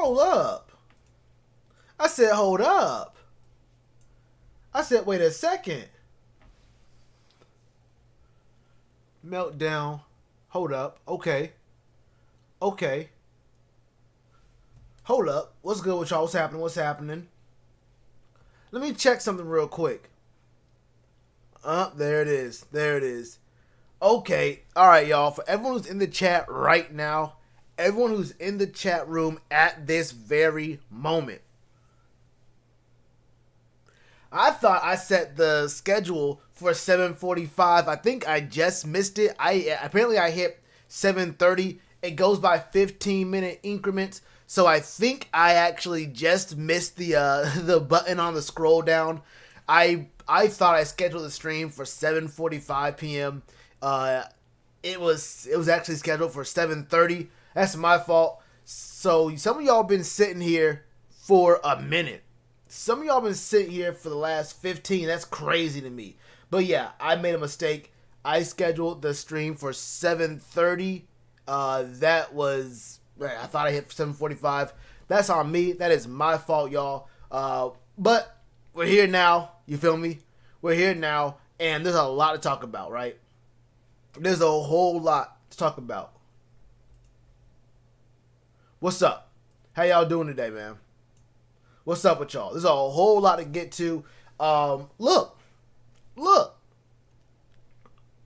Hold up. I said, hold up. I said, wait a second. Meltdown. Hold up. Okay. Okay. Hold up. What's good with y'all? What's happening? What's happening? Let me check something real quick. There it is. There it is. Okay. All right, y'all. For everyone who's in the chat right now, everyone who's in the chat room at this very moment, I thought I set the schedule for 7:45. I think I just missed it. Apparently I hit 7:30. It goes by 15-minute increments. So I think I actually just missed the the button on the scroll down. I thought I scheduled the stream for 7:45 p.m. It was actually scheduled for 7:30. That's my fault. So some of y'all been sitting here for a minute. Some of y'all been sitting here for the last 15. That's crazy to me. But yeah, I made a mistake. I scheduled the stream for 7:30. That was... I thought I hit 7:45. That's on me. That is my fault, y'all. But we're here now. You feel me? We're here now. And there's a lot to talk about, right? There's a whole lot to talk about. What's up? How y'all doing today, man? What's up with y'all? There's a whole lot to get to. Look.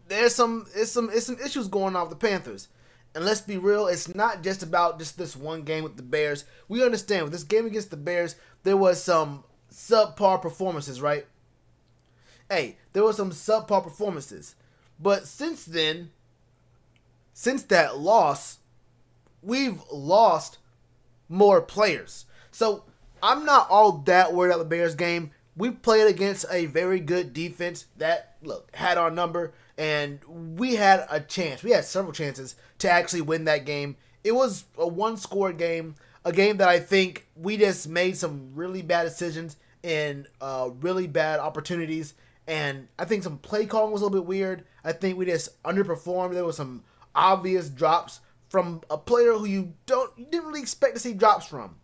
There's some issues going on with the Panthers. And let's be real, it's not just about just this one game with the Bears. We understand with this game against the Bears, there was some subpar performances, right? Hey, there were some subpar performances. But since then, since that loss, we've lost more players. So I'm not all that worried about the Bears game. We played against a very good defense that, look, had our number, and we had a chance. We had several chances to actually win that game. It was a one-score game, a game that I think we just made some really bad decisions and really bad opportunities, and I think some play calling was a little bit weird. I think we just underperformed. There was some obvious drops from a player who you didn't really expect to see drops from.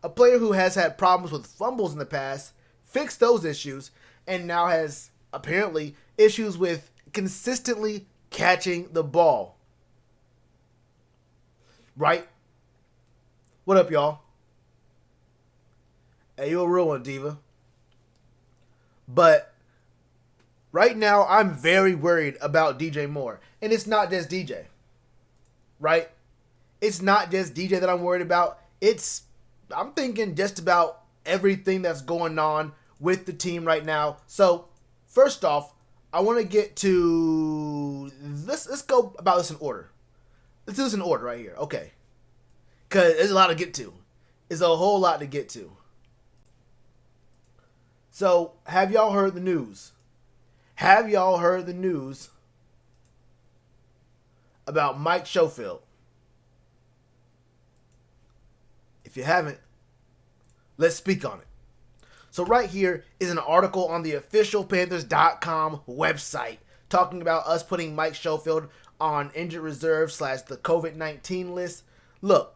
A player who has had problems with fumbles in the past, fixed those issues, and now has apparently issues with consistently catching the ball. Right? What up, y'all? Hey, you a real one, Diva. But right now, I'm very worried about DJ Moore. And it's not just DJ. Right? It's not just DJ that I'm worried about. I'm thinking just about everything that's going on with the team right now. So, first off, I want to get to... Let's go about this in order. Let's do this in order right here. Okay. Because there's a lot to get to. There's a whole lot to get to. So, have y'all heard the news? Have y'all heard the news about Mike Schofield? If you haven't, let's speak on it. So right here is an article on the official Panthers.com website talking about us putting Mike Schofield on injured reserve / the COVID-19 list. Look.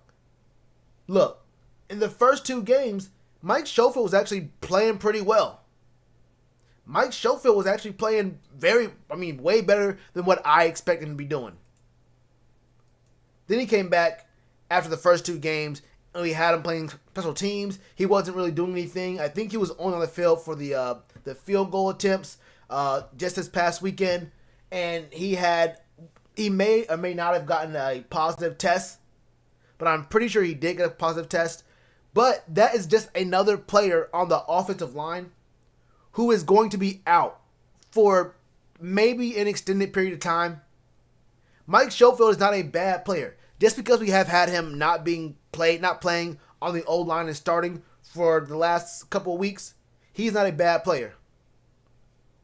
In the first two games, Mike Schofield was actually playing pretty well. Mike Schofield was actually playing way better than what I expected him to be doing. Then he came back after the first two games, and we had him playing special teams. He wasn't really doing anything. I think he was only on the field for the field goal attempts just this past weekend, and he may or may not have gotten a positive test, but I'm pretty sure he did get a positive test. But that is just another player on the offensive line who is going to be out for maybe an extended period of time. Mike Schofield is not a bad player. Just because we have had him not playing on the old line and starting for the last couple of weeks, he's not a bad player.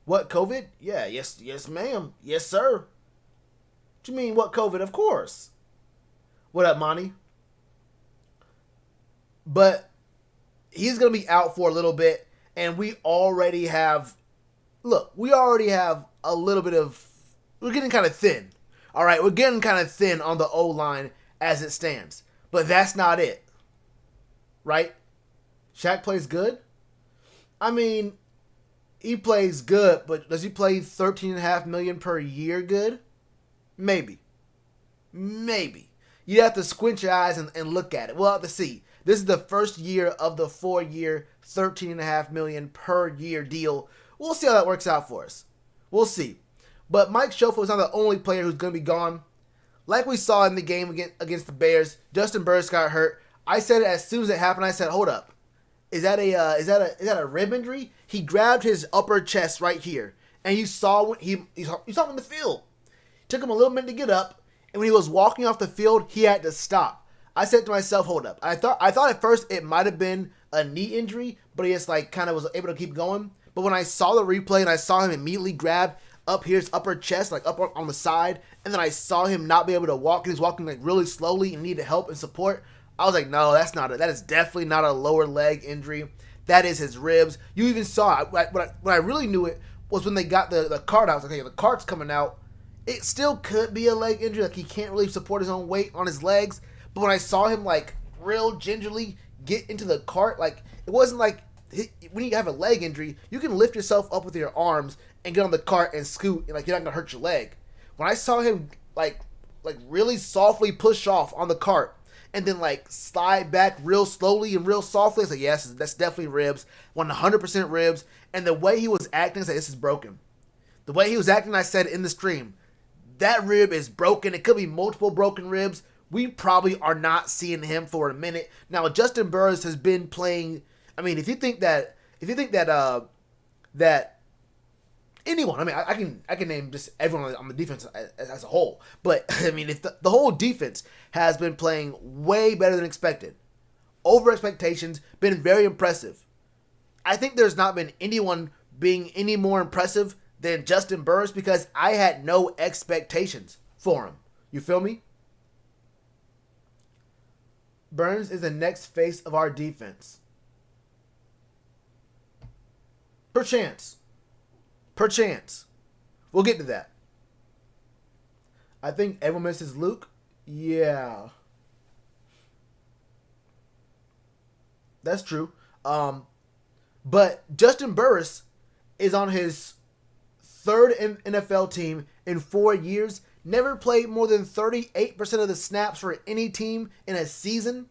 What, COVID? Yeah, yes, ma'am. Yes, sir. What you mean, what COVID? Of course. What up, Monty? But he's going to be out for a little bit, and we already have a little bit of, we're getting kind of thin. All right, we're getting kind of thin on the O-line as it stands. But that's not it. right? Shaq plays good. I mean, he plays good, but does he play 13.5 million per year good? Maybe. Maybe. You have to squint your eyes and look at it. We'll have to see. This is the first year of the 4-year, 13.5 million per year deal. We'll see how that works out for us. We'll see. But Mike Schofield is not the only player who's going to be gone. Like we saw in the game against the Bears, Justin Burris got hurt. I said it as soon as it happened. I said, "Hold up, is that a rib injury?" He grabbed his upper chest right here, and you saw when you saw him in the field. It took him a little minute to get up, and when he was walking off the field, he had to stop. I said to myself, "Hold up." I thought at first it might have been a knee injury, but he just kind of was able to keep going. But when I saw the replay and I saw him immediately grab up here his upper chest, up on the side, and then I saw him not be able to walk, and he's walking really slowly and needed help and support, I was like, no, that is definitely not a lower leg injury. That is his ribs. You even saw it. When I really knew it was when they got the cart out. I was like, okay, the cart's coming out. It still could be a leg injury. He can't really support his own weight on his legs. But when I saw him real gingerly get into the cart, it wasn't when you have a leg injury, you can lift yourself up with your arms and get on the cart and scoot, and you're not gonna hurt your leg. When I saw him really softly push off on the cart and then slide back real slowly and real softly, I was like, yes, that's definitely ribs, 100% ribs. And the way he was acting, I said, this is broken. The way he was acting, I said in the stream, that rib is broken. It could be multiple broken ribs. We probably are not seeing him for a minute. Now, Justin Burris has been playing. I mean, if you think that anyone, I mean, I can name just everyone on the defense as a whole. But I mean, if the whole defense has been playing way better than expected, over expectations, been very impressive. I think there's not been anyone being any more impressive than Justin Burris because I had no expectations for him. You feel me? Burns is the next face of our defense. Perchance. We'll get to that. I think everyone misses Luke. Yeah. That's true. But Justin Burris is on his third NFL team in 4 years. Never played more than 38% of the snaps for any team in a season.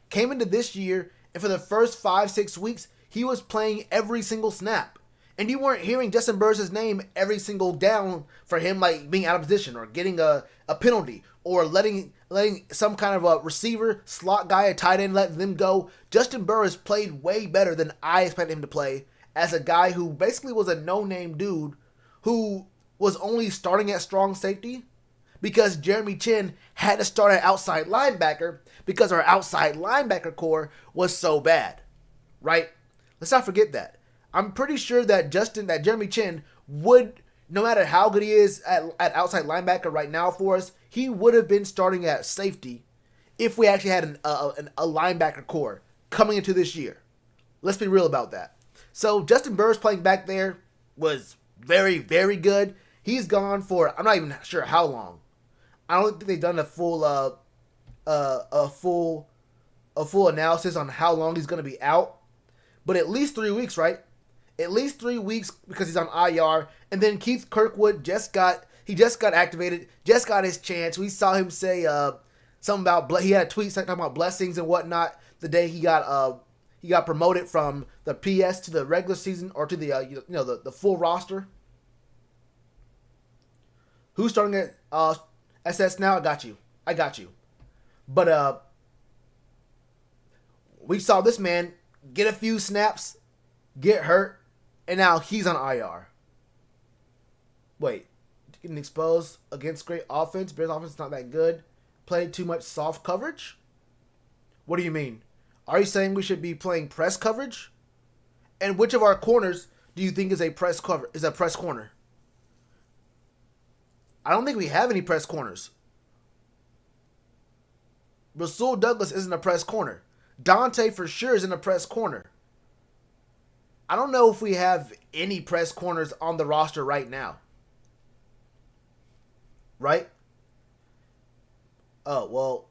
Came into this year, and for the first 5-6 weeks, he was playing every single snap. And you weren't hearing Justin Burris' name every single down for him being out of position or getting a penalty or letting some kind of a receiver, slot guy, a tight end, let them go. Justin Burris played way better than I expected him to play as a guy who basically was a no-name dude who was only starting at strong safety because Jeremy Chinn had to start at outside linebacker because our outside linebacker core was so bad, right? Let's not forget that. I'm pretty sure that Jeremy Chinn would, no matter how good he is at outside linebacker right now for us, he would have been starting at safety if we actually had a linebacker core coming into this year. Let's be real about that. So Justin Burris playing back there was very, very good. He's gone for, I'm not even sure how long. I don't think they've done a full analysis on how long he's going to be out. But at least 3 weeks, right? At least 3 weeks because he's on IR. And then Keith Kirkwood just got activated, just got his chance. We saw him say something about, he had a tweet talking about blessings and whatnot the day he got promoted from the PS to the regular season or to the full roster. Who's starting at SS now? I got you. But we saw this man get a few snaps, get hurt, and now he's on IR. Wait, getting exposed against great offense. Bears offense is not that good. Played too much soft coverage? What do you mean? Are you saying we should be playing press coverage? And which of our corners do you think is a press corner? I don't think we have any press corners. Rasul Douglas isn't a press corner. Dante for sure isn't a press corner. I don't know if we have any press corners on the roster right now. Right? Oh, well,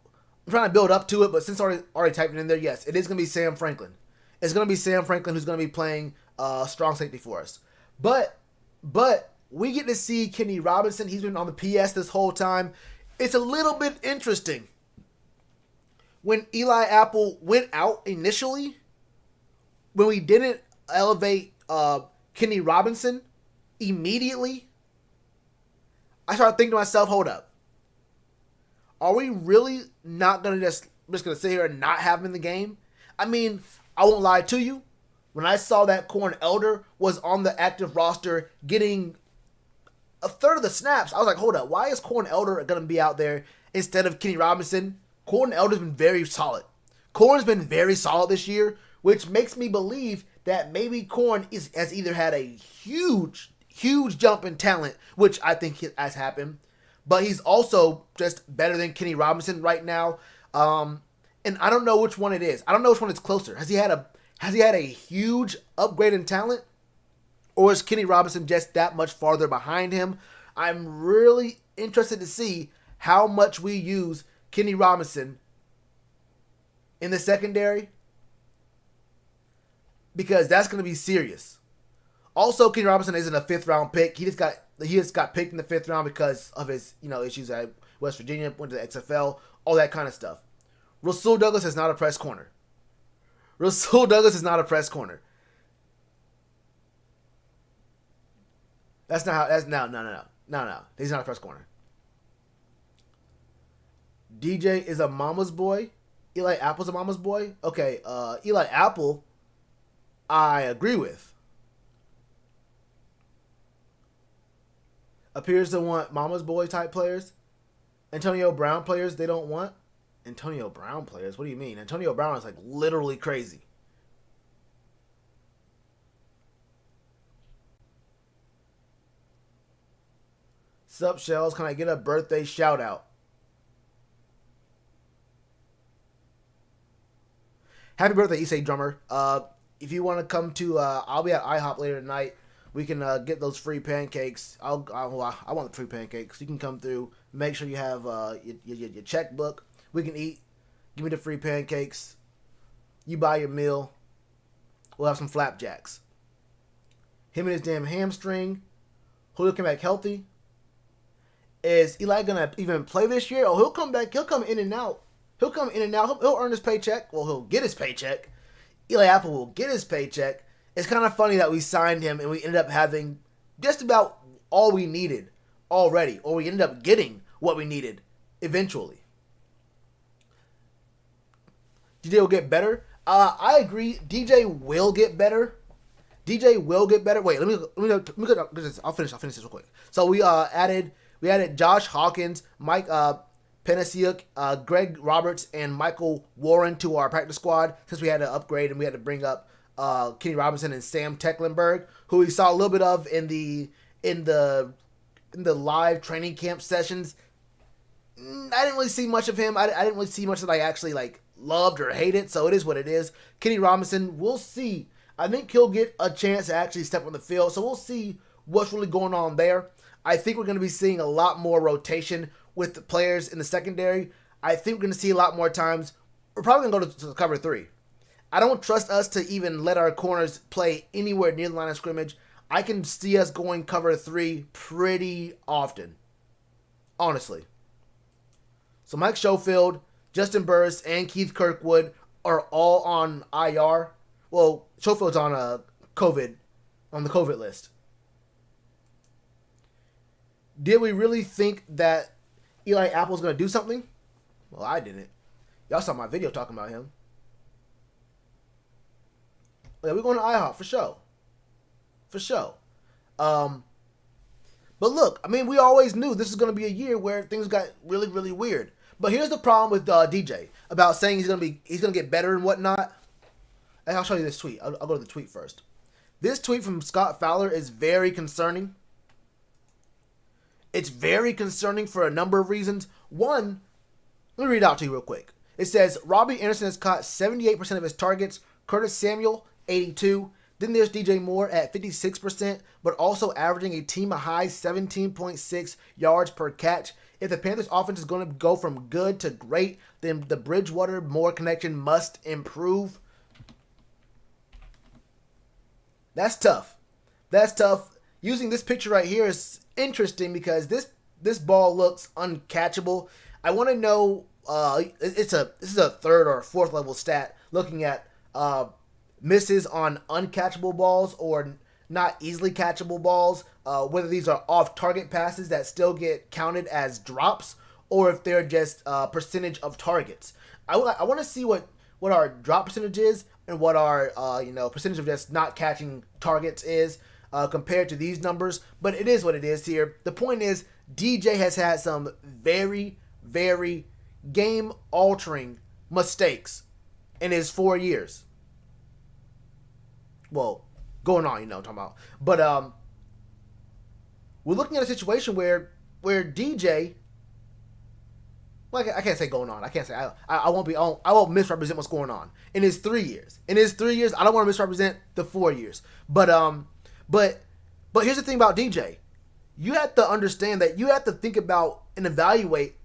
I'm trying to build up to it, but since I already typed it in there, yes, it is going to be Sam Franklin. It's going to be Sam Franklin who's going to be playing strong safety for us. But we get to see Kenny Robinson. He's been on the PS this whole time. It's a little bit interesting. When Eli Apple went out initially, when we didn't elevate Kenny Robinson immediately, I started thinking to myself, hold up. Are we really not going to just going to sit here and not have him in the game? I mean, I won't lie to you. When I saw that Corn Elder was on the active roster getting a third of the snaps, I was like, hold up. Why is Corn Elder going to be out there instead of Kenny Robinson? Corn Elder's been very solid. Corn's been very solid this year, which makes me believe that maybe Corn has either had a huge jump in talent, which I think has happened, but he's also just better than Kenny Robinson right now. And I don't know which one it is. I don't know which one is closer. Has he had a huge upgrade in talent, or is Kenny Robinson just that much farther behind him? I'm really interested to see how much we use Kenny Robinson in the secondary, because that's going to be serious. Also, Kenny Robinson isn't a 5th round pick. He just got picked in the 5th round because of his issues at West Virginia, went to the XFL, all that kind of stuff. Rasul Douglas is not a press corner. Rasul Douglas is not a press corner. That's not how. That's no. He's not a press corner. DJ is a mama's boy. Eli Apple's a mama's boy. Okay, Eli Apple, I agree with. Appears to want mama's boy type players. Antonio Brown players they don't want. Antonio Brown players? What do you mean? Antonio Brown is like literally crazy. Sup, Shells? Can I get a birthday shout out? Happy birthday, Issei Drummer. If you want to come to, I'll be at IHOP later tonight. We can get those free pancakes. I want the free pancakes. You can come through. Make sure you have your checkbook. We can eat. Give me the free pancakes. You buy your meal. We'll have some flapjacks. Him and his damn hamstring. Julio came back healthy. Is Eli going to even play this year? Oh, he'll come back. He'll come in and out. He'll earn his paycheck. Well, he'll get his paycheck. Eli Apple will get his paycheck. It's kind of funny that we signed him and we ended up having just about all we needed already. Or we ended up getting what we needed eventually. DJ will get better. I agree. DJ will get better. DJ will get better. Wait, let me go. I'll finish this real quick. So we added Josh Hawkins, Mike Penasiuk, Greg Roberts, and Michael Warren to our practice squad since we had to upgrade and we had to bring up Kenny Robinson and Sam Tecklenburg, who we saw a little bit of in the live training camp sessions. I didn't really see much of him. I didn't really see much that I actually loved or hated, so it is what it is. Kenny Robinson, we'll see. I think he'll get a chance to actually step on the field, so we'll see what's really going on there. I think we're going to be seeing a lot more rotation with the players in the secondary. I think we're going to see a lot more times. We're probably going to go to cover 3. I don't trust us to even let our corners play anywhere near the line of scrimmage. I can see us going cover 3 pretty often, honestly. So Mike Schofield, Justin Burris, and Keith Kirkwood are all on IR. Well, Schofield's on the COVID list. Did we really think that Eli Apple's going to do something? Well, I didn't. Y'all saw my video talking about him. Yeah, we're going to IHOP for sure. For sure. But look, I mean, we always knew this was going to be a year where things got really, really weird. But here's the problem with DJ about saying he's gonna get better and whatnot. And I'll show you this tweet. I'll go to the tweet first. This tweet from Scott Fowler is very concerning. It's very concerning for a number of reasons. One, let me read it out to you real quick. It says Robbie Anderson has caught 78% of his targets. Curtis Samuel 82. Then there's DJ Moore at 56%, but also averaging a team high 17.6 yards per catch. if the Panthers offense is going to go from good to great, then the Bridgewater Moore connection must improve. That's tough. That's tough. Using this picture right here is interesting because this ball looks uncatchable. I want to know. This is a third or fourth level stat looking at misses on uncatchable balls or not easily catchable balls. Whether these are off target passes that still get counted as drops or if they're just percentage of targets. I want to see what our drop percentage is and what our percentage of just not catching targets is compared to these numbers. But it is what it is here. The point is DJ has had some very, very game-altering mistakes in his 4 years. Well, going on, I'm talking about. But we're looking at a situation where DJ, well, I can't say going on. I can't say I won't misrepresent what's going on in his 3 years. In his 3 years, I don't want to misrepresent the 4 years. But here's the thing about DJ. You have to understand that you have to think about and evaluate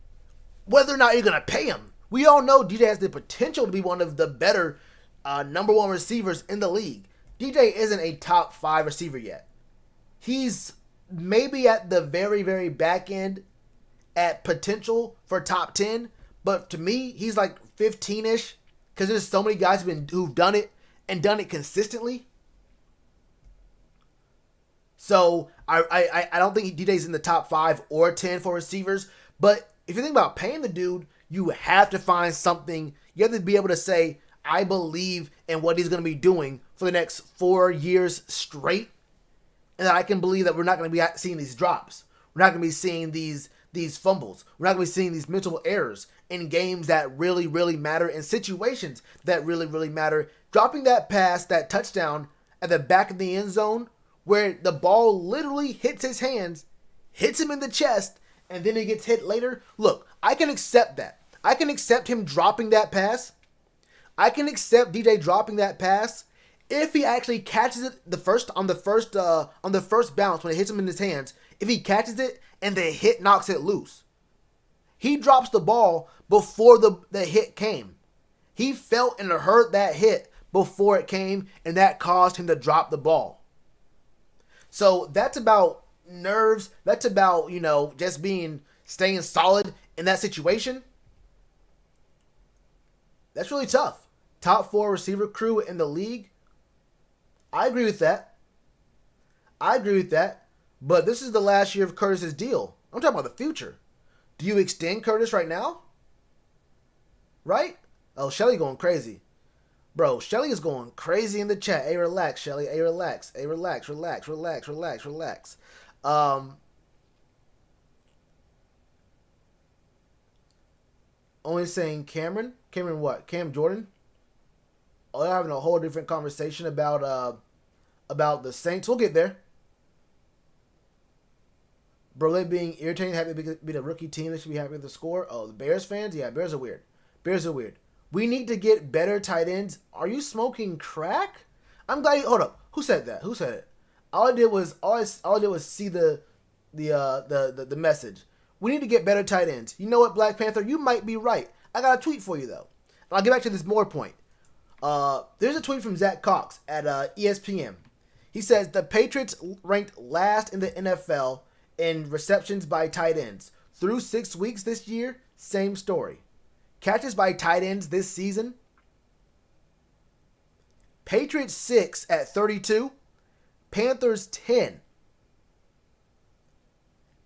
whether or not you're going to pay him. We all know DJ has the potential to be one of the better number one receivers in the league. DJ isn't a top 5 receiver yet. He's maybe at the very, very back end at potential for top 10. But to me, he's like 15-ish because there's so many guys who've done it and done it consistently. So I don't think DJ's in the top 5 or 10 for receivers. But if you think about paying the dude, you have to find something. You have to be able to say, I believe in what he's going to be doing for the next 4 years straight. And that I can believe that we're not going to be seeing these drops. We're not going to be seeing these fumbles. We're not going to be seeing these mental errors in games that really, really matter, in situations that really, really matter. Dropping that pass, that touchdown at the back of the end zone where the ball literally hits his hands, hits him in the chest, and then he gets hit later. Look, I can accept that. I can accept him dropping that pass. I can accept DJ dropping that pass if he actually catches it on the first bounce when it hits him in his hands. If he catches it and the hit knocks it loose. He drops the ball before the hit came. He felt and heard that hit before it came, and that caused him to drop the ball. So that's about nerves. That's about, just staying solid in that situation. That's really tough. Top 4 receiver crew in the league. I agree with that. But this is the last year of Curtis's deal. I'm talking about the future. Do you extend Curtis right now? Right? Oh, Shelly going crazy. Bro, Shelly is going crazy in the chat. Hey, relax, Shelly. Hey, relax. Hey, relax. Only saying Cameron? Cameron what? Cam Jordan? Oh, they're having a whole different conversation about the Saints. We'll get there. Bro, they being irritating, happy to be the rookie team. They should be happy with the score. Oh, the Bears fans? Yeah, Bears are weird. We need to get better tight ends. Are you smoking crack? I'm glad. Hold up. Who said that? Who said it? All I did was see the message. We need to get better tight ends. You know what, Black Panther? You might be right. I got a tweet for you though. I'll get back to this more point. There's a tweet from Zach Cox at ESPN. He says the Patriots ranked last in the NFL in receptions by tight ends. Through 6 weeks this year, same story. Catches by tight ends this season. Patriots 6 at 32. Panthers 10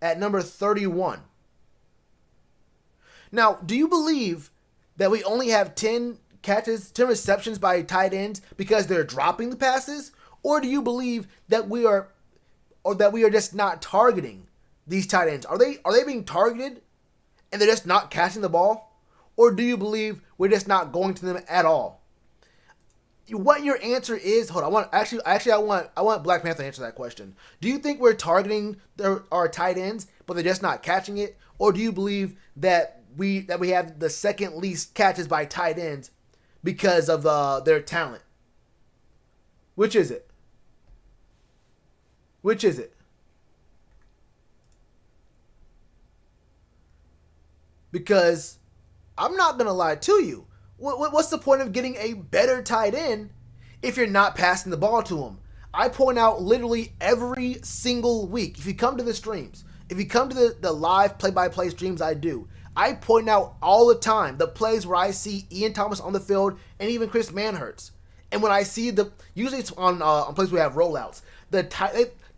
at number 31. Now, do you believe that we only have 10 catches, 10 receptions by tight ends because they're dropping the passes? Or do you believe that we are just not targeting these tight ends? Are they being targeted and they're just not catching the ball? Or do you believe we're just not going to them at all? What your answer is, hold on, I want Black Panther to answer that question. Do you think we're targeting our tight ends, but they're just not catching it? Or do you believe that we have the second least catches by tight ends because of their talent? Which is it? Because I'm not going to lie to you. What's the point of getting a better tight end if you're not passing the ball to him? I point out literally every single week. If you come to the streams, if you come to the live play-by-play streams I do, I point out all the time the plays where I see Ian Thomas on the field and even Chris Manhertz. And when I see usually it's on plays we have rollouts,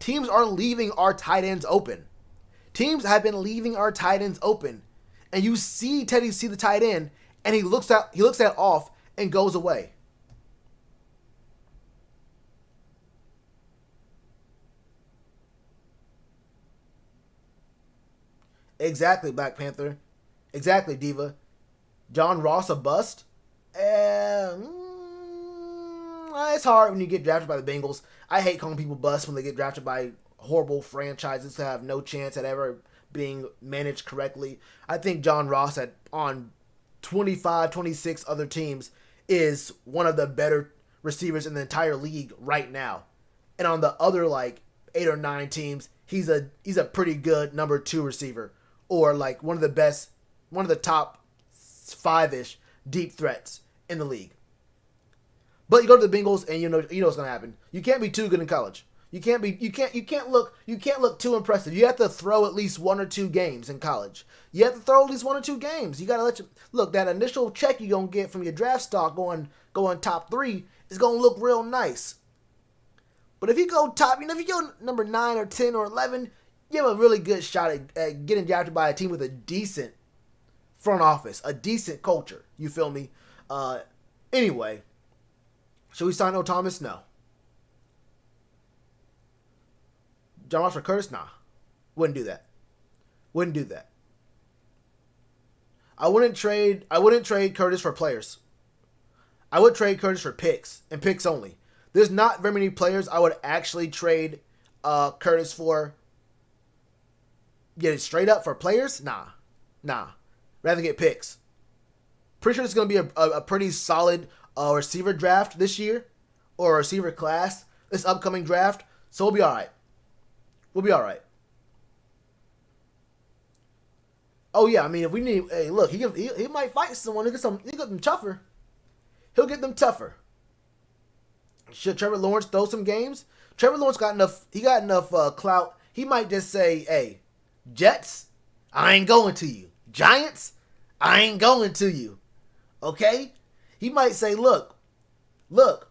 teams are leaving our tight ends open. Teams have been leaving our tight ends open. And you see Teddy see the tight end, and he looks at off and goes away. Exactly, Black Panther. Exactly, Diva. John Ross a bust? It's hard when you get drafted by the Bengals. I hate calling people bust when they get drafted by horrible franchises that have no chance at ever being managed correctly. I think John Ross on 25, 26 other teams is one of the better receivers in the entire league right now. And on the other 8 or 9 teams, he's a pretty good number 2 receiver, or one of the top 5-ish deep threats in the league. But you go to the Bengals and you know what's gonna happen. You can't be too good in college. You can't look too impressive. You have to throw at least 1 or 2 games in college. You have to throw at least 1 or 2 games. You gotta look that initial check you're gonna get from your draft stock going top 3 is gonna look real nice. But if you go top, if you go number 9 or 10 or 11, you have a really good shot at getting drafted by a team with a decent front office, a decent culture. You feel me? Anyway, should we sign O. Thomas? No. John Ross for Curtis? Nah. Wouldn't do that. I wouldn't trade Curtis for players. I would trade Curtis for picks, and picks only. There's not very many players I would actually trade Curtis for. Get it straight up for players? Nah. Rather get picks. Pretty sure it's going to be a pretty solid receiver draft this year, or a receiver class this upcoming draft. So we'll be all right. Oh yeah, if we need, hey, look, he might fight someone. He'll get them tougher. Should Trevor Lawrence throw some games? Trevor Lawrence got enough clout. He might just say, hey, Jets, I ain't going to you. Giants, I ain't going to you. Okay? He might say, look,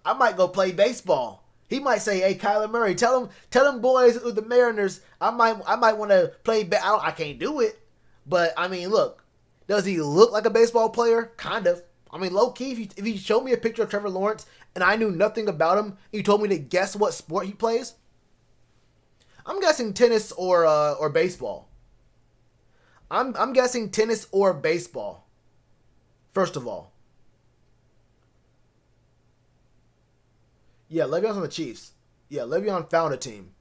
I might go play baseball. He might say, hey, Kyler Murray, tell them boys with the Mariners, I might want to play. I can't do it. But, look, does he look like a baseball player? Kind of. Low key, if you showed me a picture of Trevor Lawrence and I knew nothing about him, and you told me to guess what sport he plays, I'm guessing tennis or baseball. I'm guessing tennis or baseball. First of all. Yeah, Le'Veon's on the Chiefs. Yeah, Le'Veon found a team.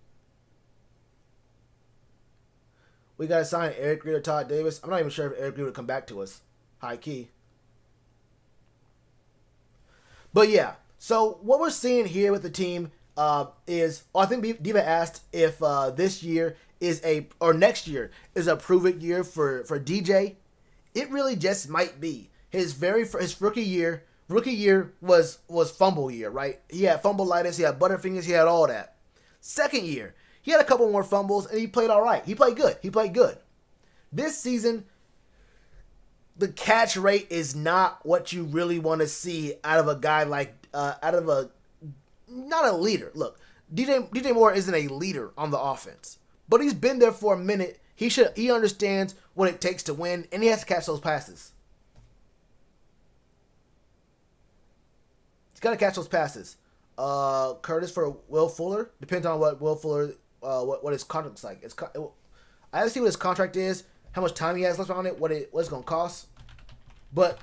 We got to sign Eric Reed or Todd Davis. I'm not even sure if Eric Reed would come back to us. High key. But yeah, so what we're seeing here with the team is, I think Diva asked if this year or next year is a prove-it year for DJ. It really just might be. His rookie year was fumble year, right? He had fumbleitis, he had butterfingers, he had all that. Second year, he had a couple more fumbles, and he played all right. He played good. This season, the catch rate is not what you really want to see out of a guy not a leader. Look, DJ Moore isn't a leader on the offense, but he's been there for a minute. He understands what it takes to win, and he has to catch those passes. He's got to catch those passes. Curtis for Will Fuller. Depends on what Will Fuller, what his contract looks like. I have to see what his contract is, how much time he has left on it, what it's going to cost. But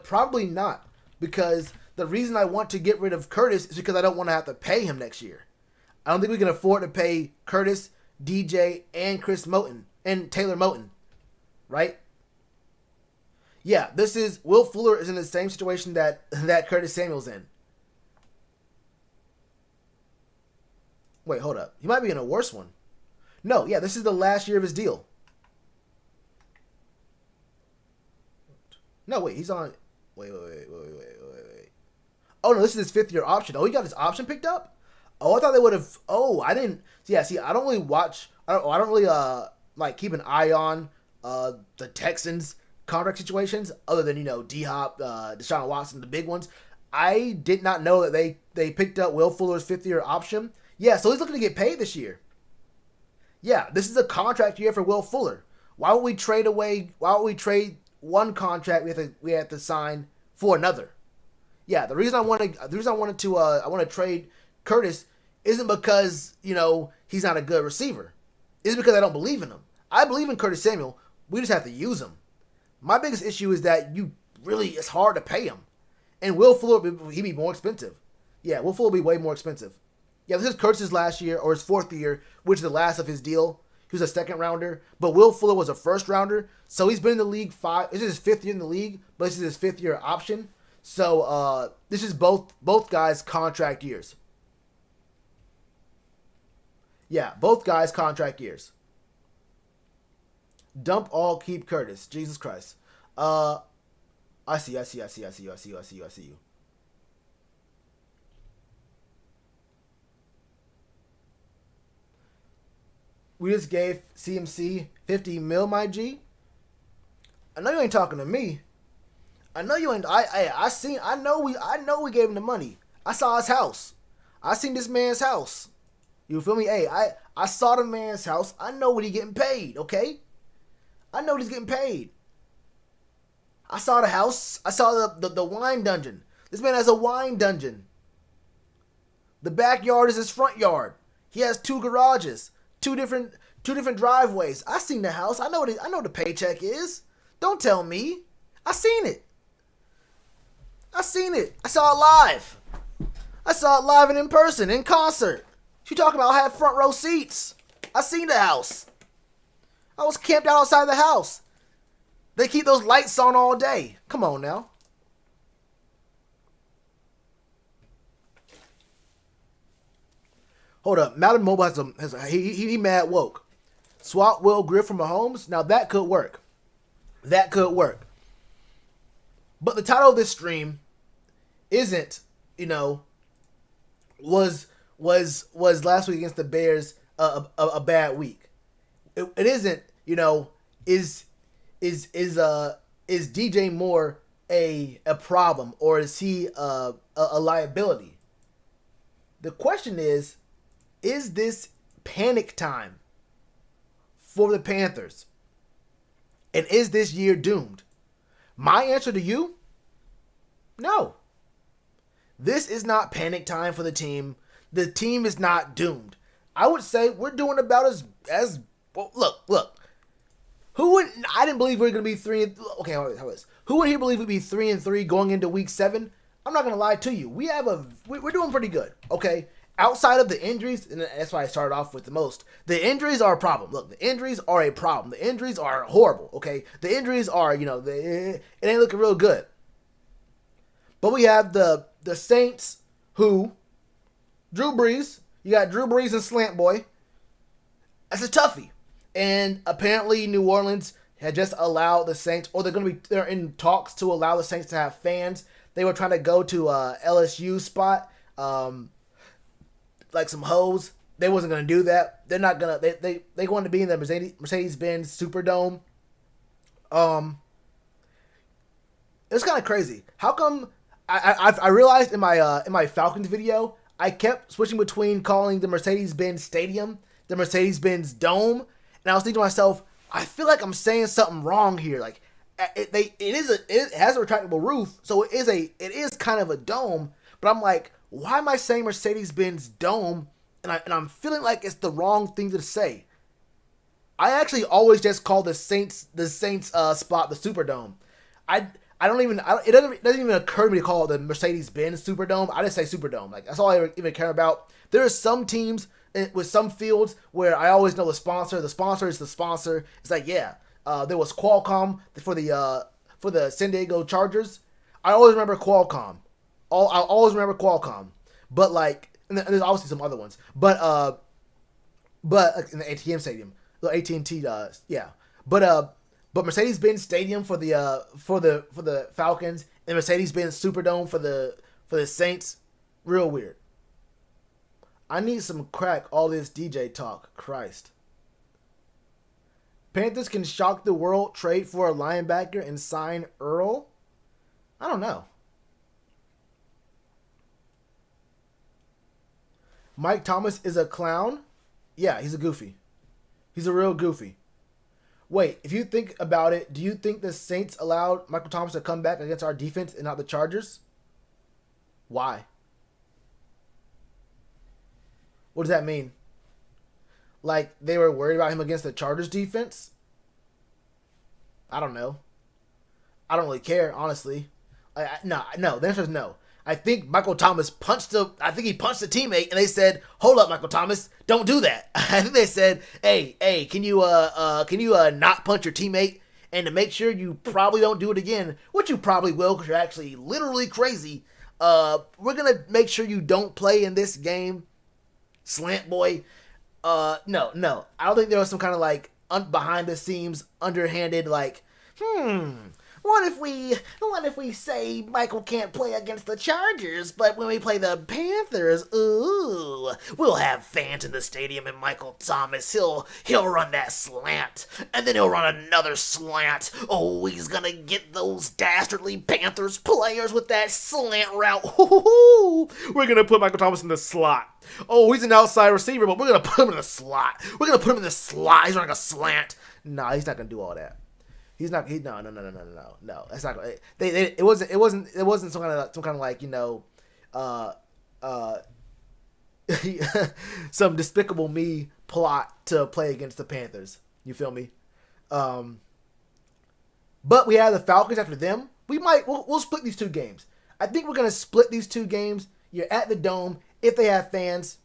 probably not, because the reason I want to get rid of Curtis is because I don't want to have to pay him next year. I don't think we can afford to pay Curtis, DJ, and Chris Moten, and Taylor Moten, right? Yeah, Will Fuller is in the same situation that Curtis Samuel's in. Wait, hold up. He might be in a worse one. No, yeah, this is the last year of his deal. No, wait, he's on. Wait. Oh no, this is his 5th-year option. Oh, he got his option picked up. Oh, I thought they would have. Oh, I didn't. Yeah, see, I don't really watch. I don't really like keep an eye on the Texans contract situations other than D Hop, Deshaun Watson, the big ones. I did not know that they picked up Will Fuller's 5th-year option. Yeah, so he's looking to get paid this year. Yeah, this is a contract year for Will Fuller. Why would we trade away? Why would we trade one contract we have to sign for another? Yeah, the reason I wanted to trade Curtis isn't because he's not a good receiver. It's because I don't believe in him. I believe in Curtis Samuel. We just have to use him. My biggest issue is that it's hard to pay him, and Will Fuller he'd be more expensive. Yeah, Will Fuller will be way more expensive. Yeah, this is Curtis's last year or his 4th year, which is the last of his deal. He was a 2nd rounder, but Will Fuller was a 1st rounder, so he's been in the league 5. This is his 5th year in the league, but this is his 5th-year option. So this is both guys' contract years. Yeah, both guys' contract years. Dump all, keep Curtis. Jesus Christ. I see you. We just gave CMC 50 mil, my G. I know you ain't talking to me. I know you ain't. I know we gave him the money. I saw his house. I seen this man's house. You feel me? Hey, I saw the man's house. I know what he getting paid. Okay. I know what he's getting paid. I saw the house. I saw the wine dungeon. This man has a wine dungeon. The backyard is his front yard. He has 2 garages. Two different driveways. I seen the house. I know what the paycheck is. Don't tell me. I seen it. I saw it live. I saw it live and in person, in concert. You talking about I had front row seats. I seen the house. I was camped out outside the house. They keep those lights on all day. Come on now. Hold up. Madden Mobile he mad woke. Swap Will Griff from Mahomes. Now that could work. But the title of this stream isn't, was last week against the Bears a bad week. It isn't, is DJ Moore a problem, or is he a liability? The question is this panic time for the Panthers? And is this year doomed? My answer to you, no. This is not panic time for the team. The team is not doomed. I would say we're doing about as well, look. I didn't believe we were going to be 3 and okay, how is this? Who would he believe we'd be 3-3 going into week 7? I'm not going to lie to you. We're doing pretty good, okay? Outside of the injuries, and that's why I started off with the most, the injuries are a problem. Look, the injuries are a problem. The injuries are horrible, okay? The injuries are, it ain't looking real good. But we have the Saints, who, Drew Brees, you got Drew Brees and Slant Boy. That's a toughie. And apparently New Orleans had just allowed the Saints, or they're in talks to allow the Saints to have fans. They were trying to go to LSU spot, like some hoes. They wasn't gonna do that. They're not gonna. They wanted to be in the Mercedes-Benz Superdome. It's kind of crazy. How come? I realized in my Falcons video, I kept switching between calling the Mercedes-Benz Stadium the Mercedes-Benz Dome, and I was thinking to myself, I feel like I'm saying something wrong here. Like it has a retractable roof, so it is kind of a dome. But I'm like, why am I saying Mercedes-Benz Dome? And I'm feeling like it's the wrong thing to say. I actually always just call the Saints spot the Superdome. It doesn't even occur to me to call it the Mercedes-Benz Superdome. I just say Superdome. Like, that's all I even care about. There are some teams with some fields where I always know the sponsor. The sponsor is the sponsor. It's like, yeah, there was Qualcomm for the San Diego Chargers. I always remember Qualcomm. I always remember Qualcomm. But like, and there's obviously some other ones. But in the ATM Stadium, the AT&T, yeah. But But Mercedes-Benz Stadium for the Falcons and Mercedes-Benz Superdome for the Saints, real weird. I need some crack. All this DJ talk, Christ. Panthers can shock the world, trade for a linebacker, and sign Earl. I don't know. Mike Thomas is a clown. Yeah, he's a goofy. He's a real goofy. Wait, if you think about it, do you think the Saints allowed Michael Thomas to come back against our defense and not the Chargers? Why? What does that mean? Like, they were worried about him against the Chargers defense? I don't know. I don't really care, honestly. No, the answer is no. I think Michael Thomas punched a teammate, and they said, "Hold up, Michael Thomas, don't do that." I think they said, "Hey, can you not punch your teammate, and to make sure you probably don't do it again, which you probably will because you're actually literally crazy. We're gonna make sure you don't play in this game, slant boy." No, I don't think there was some kind of like behind the scenes, underhanded like, What if we say Michael can't play against the Chargers, but when we play the Panthers, we'll have fans in the stadium and Michael Thomas, he'll run that slant, and then he'll run another slant. Oh, he's gonna get those dastardly Panthers players with that slant route. We're gonna put Michael Thomas in the slot. Oh, he's an outside receiver, but we're gonna put him in the slot. We're gonna put him in the slot. He's running a slant. Nah, he's not gonna do all that. He's not. No. That's not. It wasn't some kind of like some Despicable Me plot to play against the Panthers. You feel me? But we have the Falcons after them. We'll split these two games. I think we're gonna split these two games. You're at the Dome. If they have fans,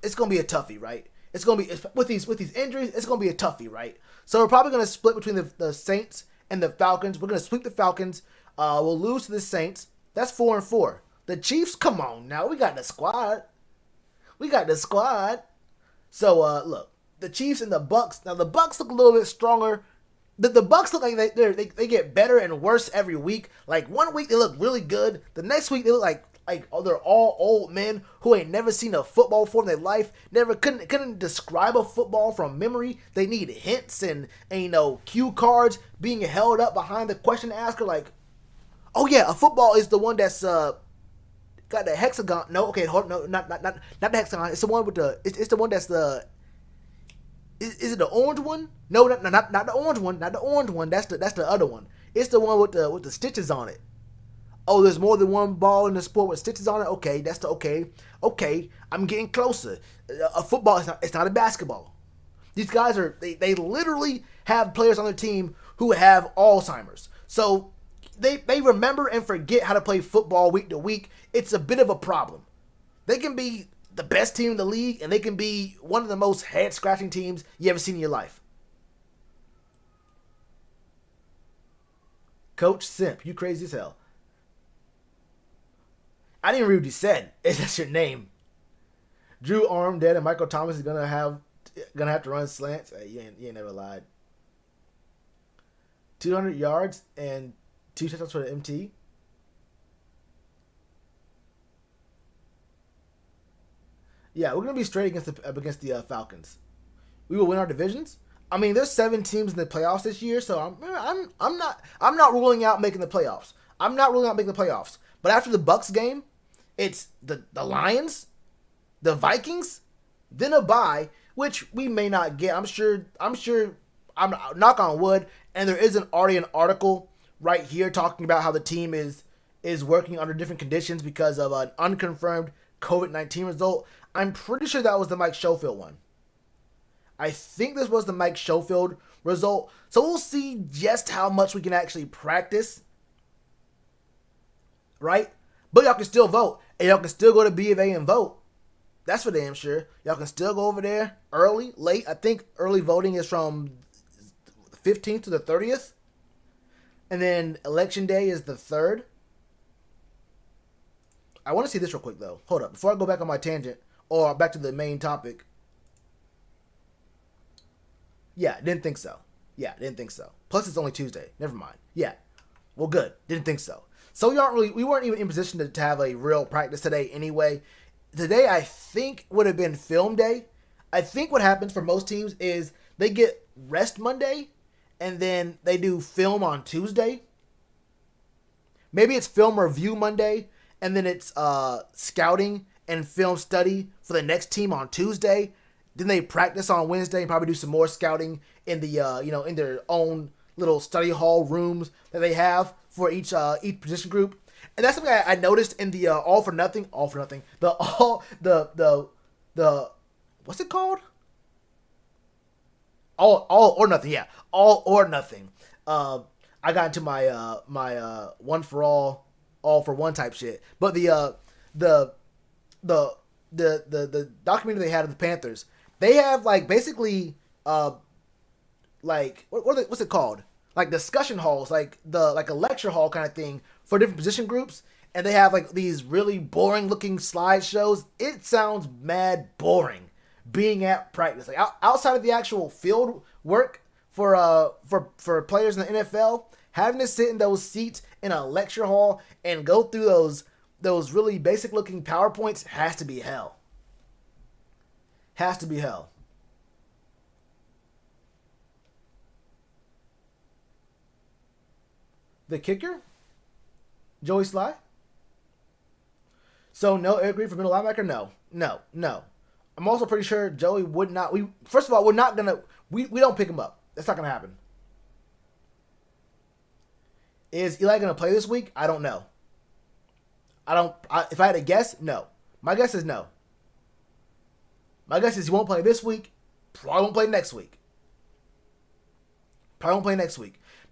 it's gonna be a toughie, right? It's gonna be with these injuries. It's gonna be a toughie, right? So we're probably going to split between the Saints and the Falcons. We're going to sweep the Falcons. We'll lose to the Saints. That's 4-4. The Chiefs, come on now. We got the squad. So, look, the Chiefs and the Bucks. Now, the Bucks look a little bit stronger. The Bucks look like they get better and worse every week. Like, one week they look really good. The next week they look like they're all old men who ain't never seen a football before in their life, couldn't describe a football from memory. They need hints and cue cards being held up behind the question asker like, oh yeah, a football is the one that's got the hexagon. No, okay, hold no, not the hexagon. It's the one with it's the one that's the is it the orange one? No, not the orange one, not the orange one. That's the other one. It's the one with the stitches on it. Oh, there's more than one ball in the sport with stitches on it? Okay, that's the okay. Okay, I'm getting closer. A football, it's not a basketball. These guys they literally have players on their team who have Alzheimer's. So they remember and forget how to play football week to week. It's a bit of a problem. They can be the best team in the league, and they can be one of the most head-scratching teams you ever seen in your life. Coach Simp, you crazy as hell. I didn't read what you said. It's just your name. Drew Armstead and Michael Thomas is gonna have to run slants. Hey, you ain't never lied. 200 yards and 2 touchdowns for the MT. Yeah, we're gonna be straight against the Falcons. We will win our divisions. I mean, there's 7 teams in the playoffs this year, so I'm not ruling out making the playoffs. But after the Bucks game, it's the Lions, the Vikings, then a bye, which we may not get. I'm sure. I'm knock on wood, and there isn't already an article right here talking about how the team is working under different conditions because of an unconfirmed COVID-19 result. I'm pretty sure that was the Mike Schofield one. I think this was the Mike Schofield result. So we'll see just how much we can actually practice. Right? But y'all can still vote. And y'all can still go to B of A and vote. That's for damn sure. Y'all can still go over there early, late. I think early voting is from the 15th to the 30th. And then election day is the 3rd. I want to see this real quick, though. Hold up. Before I go back on my tangent, or back to the main topic. Yeah, didn't think so. Plus, it's only Tuesday. Never mind. Yeah. Well, good. Didn't think so. So we weren't even in position to have a real practice today anyway. Today, I think, would have been film day. I think what happens for most teams is they get rest Monday, and then they do film on Tuesday. Maybe it's film review Monday, and then it's scouting and film study for the next team on Tuesday. Then they practice on Wednesday and probably do some more scouting in the in their own little study hall rooms that they have for each position group. And that's something I noticed in the all for nothing, the what's it called? All or nothing, yeah, all or nothing. I got into my one for all for one type shit. But the documentary they had of the Panthers, they have like basically like what's it called? Like discussion halls, like a lecture hall kind of thing for different position groups, and they have like these really boring looking slideshows. It sounds mad boring being at practice. Like outside of the actual field work for players in the NFL, having to sit in those seats in a lecture hall and go through those really basic looking PowerPoints has to be hell. Has to be hell. The kicker? Joey Sly? So no Eric Reed for middle linebacker? No. I'm also pretty sure Joey would not. First of all, we're not gonna. We don't pick him up. That's not gonna happen. Is Eli gonna play this week? I don't know. If I had to guess, no. My guess is no. My guess is he won't play this week. Probably won't play next week.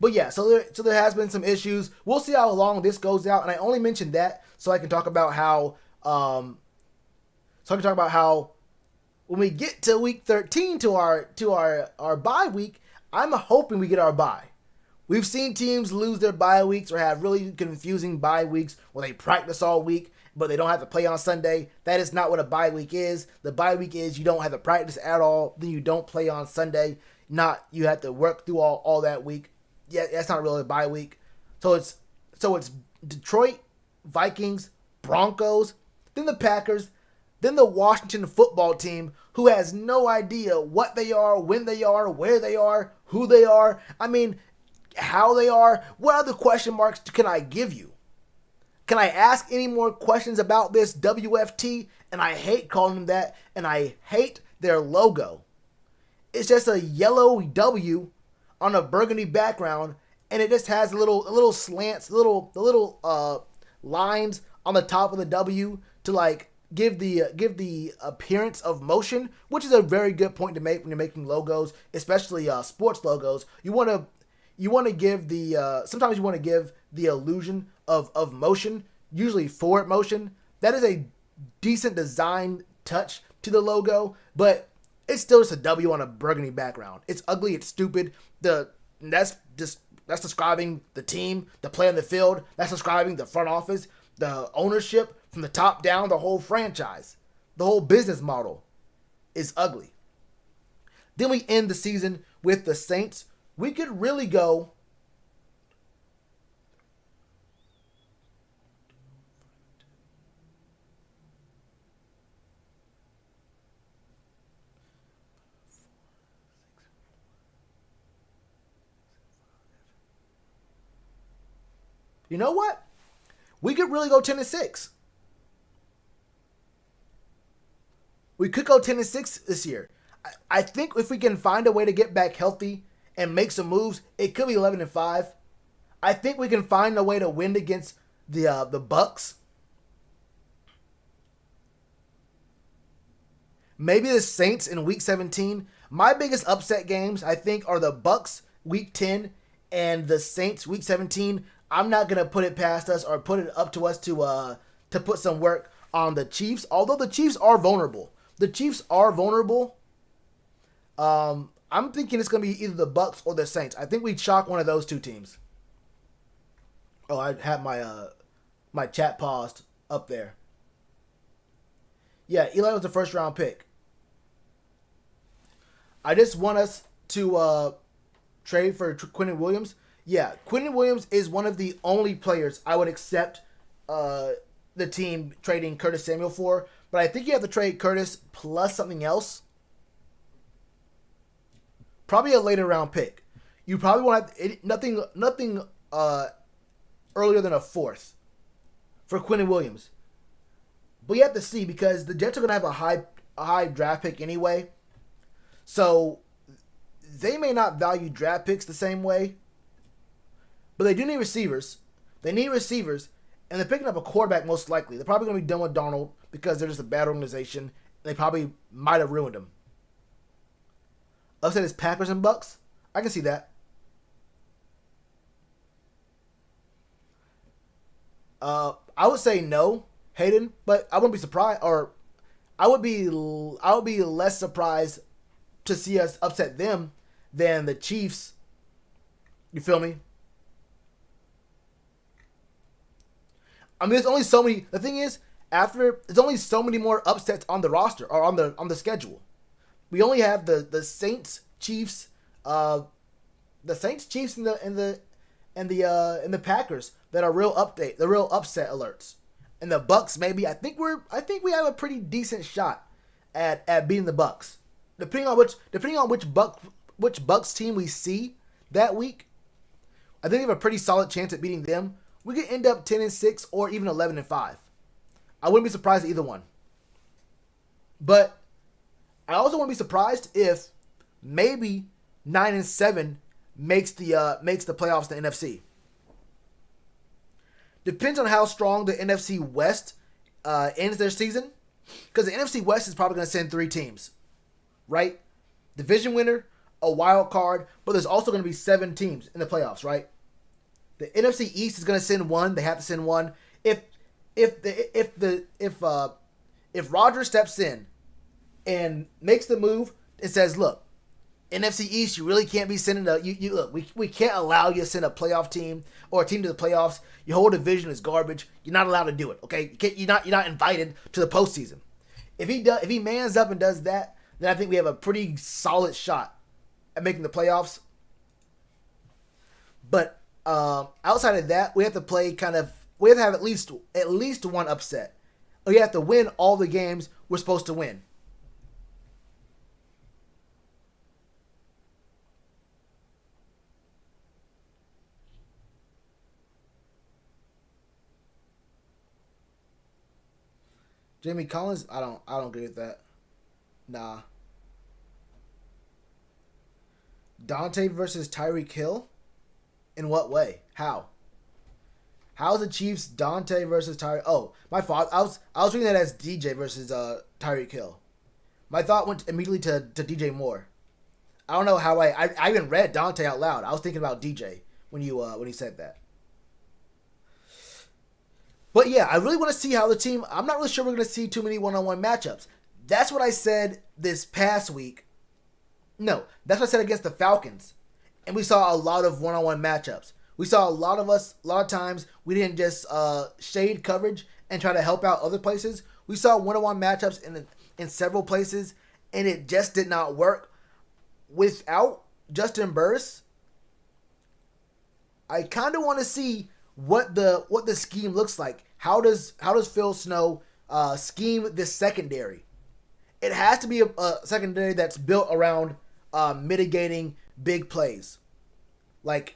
But yeah, so there has been some issues. We'll see how long this goes out, and I only mentioned that so I can talk about how when we get to week 13 to our bye week, I'm hoping we get our bye. We've seen teams lose their bye weeks or have really confusing bye weeks where they practice all week, but they don't have to play on Sunday. That is not what a bye week is. The bye week is you don't have to practice at all, then you don't play on Sunday. Not you have to work through all that week. Yeah, that's not really a bye week. So it's Detroit, Vikings, Broncos, then the Packers, then the Washington football team, who has no idea what they are, when they are, where they are, who they are. I mean, how they are. What other question marks can I give you? Can I ask any more questions about this WFT? And I hate calling them that, and I hate their logo. It's just a yellow W on a burgundy background, and it just has little slants, the little lines on the top of the W to like give the appearance of motion, which is a very good point to make when you're making logos, especially sports logos. You want to give sometimes you want to give the illusion of motion, usually forward motion. That is a decent design touch to the logo, but it's still just a W on a burgundy background. It's ugly. It's stupid. That's describing the team, the play on the field. That's describing the front office, the ownership from the top down, the whole franchise, the whole business model is ugly. Then we end the season with the Saints. We could really go. You know what? We could really go 10-6. We could go 10-6 this year. I think if we can find a way to get back healthy and make some moves, it could be 11-5. I think we can find a way to win against the Bucks. Maybe the Saints in Week 17. My biggest upset games, I think, are the Bucks Week 10 and the Saints Week 17. I'm not gonna put it past us or put it up to us to put some work on the Chiefs. Although the Chiefs are vulnerable. I'm thinking it's gonna be either the Bucks or the Saints. I think we chalk one of those two teams. Oh, I had my chat paused up there. Yeah, Eli was the first round pick. I just want us to trade for Quentin Williams. Yeah, Quentin Williams is one of the only players I would accept the team trading Curtis Samuel for. But I think you have to trade Curtis plus something else. Probably a later round pick. You probably won't have nothing earlier than a fourth for Quentin Williams. But you have to see because the Jets are going to have a high draft pick anyway. So they may not value draft picks the same way. But they do need receivers. They need receivers. And they're picking up a quarterback most likely. They're probably going to be done with Darnold because they're just a bad organization. They probably might have ruined him. Upset is Packers and Bucks. I can see that. I would say no, Hayden, but I wouldn't be surprised, or I would be less surprised to see us upset them than the Chiefs. You feel me? I mean, there's only so many. The thing is, there's only so many more upsets on the roster or on the schedule. We only have the Saints, Chiefs, the Saints, Chiefs, and the Packers that are real upset alerts. And the Bucks, maybe I think we have a pretty decent shot at beating the Bucks. Depending on which Bucks team we see that week, I think we have a pretty solid chance at beating them. We could end up 10-6 or even 11-5. I wouldn't be surprised at either one. But I also wouldn't be surprised if maybe 9-7 makes the playoffs in the NFC. Depends on how strong the NFC West ends their season. Because the NFC West is probably going to send 3 teams. Right? Division winner, a wild card, but there's also going to be 7 teams in the playoffs, right? The NFC East is going to send 1. They have to send 1. If Rodgers steps in and makes the move, it says, look, NFC East, you really can't be sending look, we can't allow you to send a playoff team or a team to the playoffs. Your whole division is garbage. You're not allowed to do it. Okay, you're not invited to the postseason. If he mans up and does that, then I think we have a pretty solid shot at making the playoffs. But outside of that, we have to we have to have at least one upset. We have to win all the games we're supposed to win. Jamie Collins, I don't agree with that. Nah. Dante versus Tyreek Hill? In what way? How? How is the Chiefs Dante versus Tyreek? Oh, my fault. I was reading that as DJ versus Tyreek Hill. My thought went immediately to DJ Moore. I don't know how I even read Dante out loud. I was thinking about DJ when you said that. But yeah, I really want to see how the team. I'm not really sure we're going to see too many one-on-one matchups. That's what I said this past week. No, that's what I said against the Falcons. And we saw a lot of one-on-one matchups. We saw a lot of times we didn't just shade coverage and try to help out other places. We saw one-on-one matchups in several places, and it just did not work. Without Justin Burris, I kind of want to see what the scheme looks like. How does Phil Snow scheme this secondary? It has to be a secondary that's built around mitigating big plays, like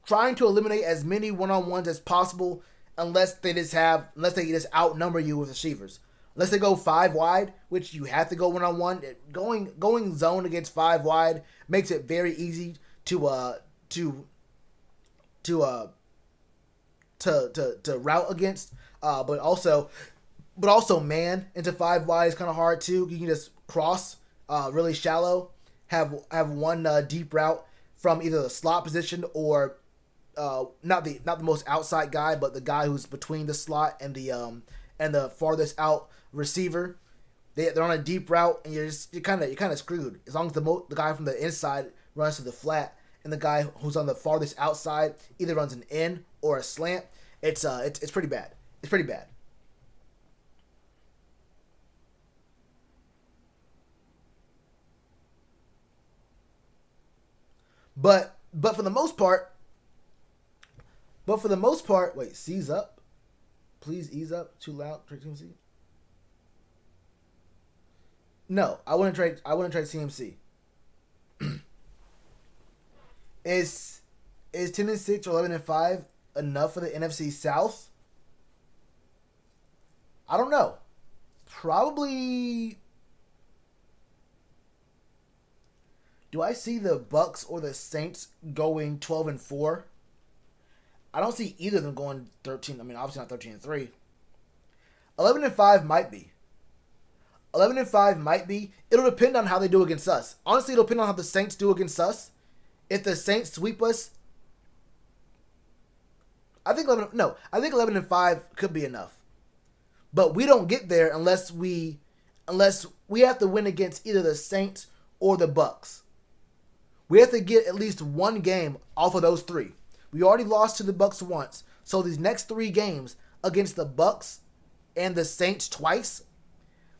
trying to eliminate as many one-on-ones as possible, unless they just outnumber you with receivers. Unless they go 5 wide, which you have to go one-on-one. Going zone against 5 wide makes it very easy to route against, but also man into 5 wide is kind of hard too. You can just cross really shallow, have one deep route from either the slot position or not the most outside guy, but the guy who's between the slot and the farthest out receiver. They're on a deep route, and you're kind of screwed as long as the guy from the inside runs to the flat, and the guy who's on the farthest outside either runs an in or a slant. It's pretty bad. It's pretty bad. But for the most part, wait, C's up. Please ease up. Too loud. Trade CMC. No, I wouldn't trade CMC. Is 10-6 or 11-5 enough for the NFC South? I don't know. Probably. Do I see the Bucks or the Saints going 12-4? I don't see either of them going 13. I mean, obviously not 13-3. 11-5 might be. 11-5 might be. It'll depend on how they do against us. Honestly, it'll depend on how the Saints do against us. If the Saints sweep us, I think 11-5 could be enough. But we don't get there unless we have to win against either the Saints or the Bucks. We have to get at least one game off of those three. We already lost to the Bucks once, so these next 3 games against the Bucks and the Saints twice,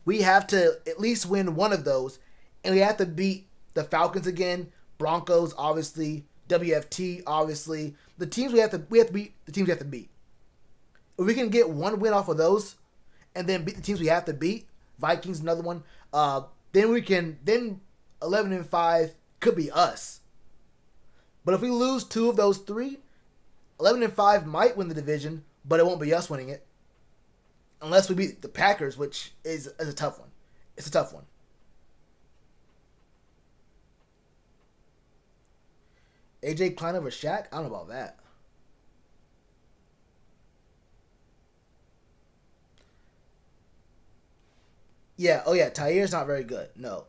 we have to at least win one of those, and we have to beat the Falcons again, Broncos obviously, WFT obviously. The teams we have to beat. The teams we have to beat. If we can get one win off of those, and then beat the teams we have to beat, Vikings another one, then 11-5 could be us. But if we lose 2 of those 3, 11-5 might win the division, but it won't be us winning it. Unless we beat the Packers, which is a tough one. It's a tough one. AJ Klein over Shaq? I don't know about that. Yeah, oh yeah, Tyre's not very good. No.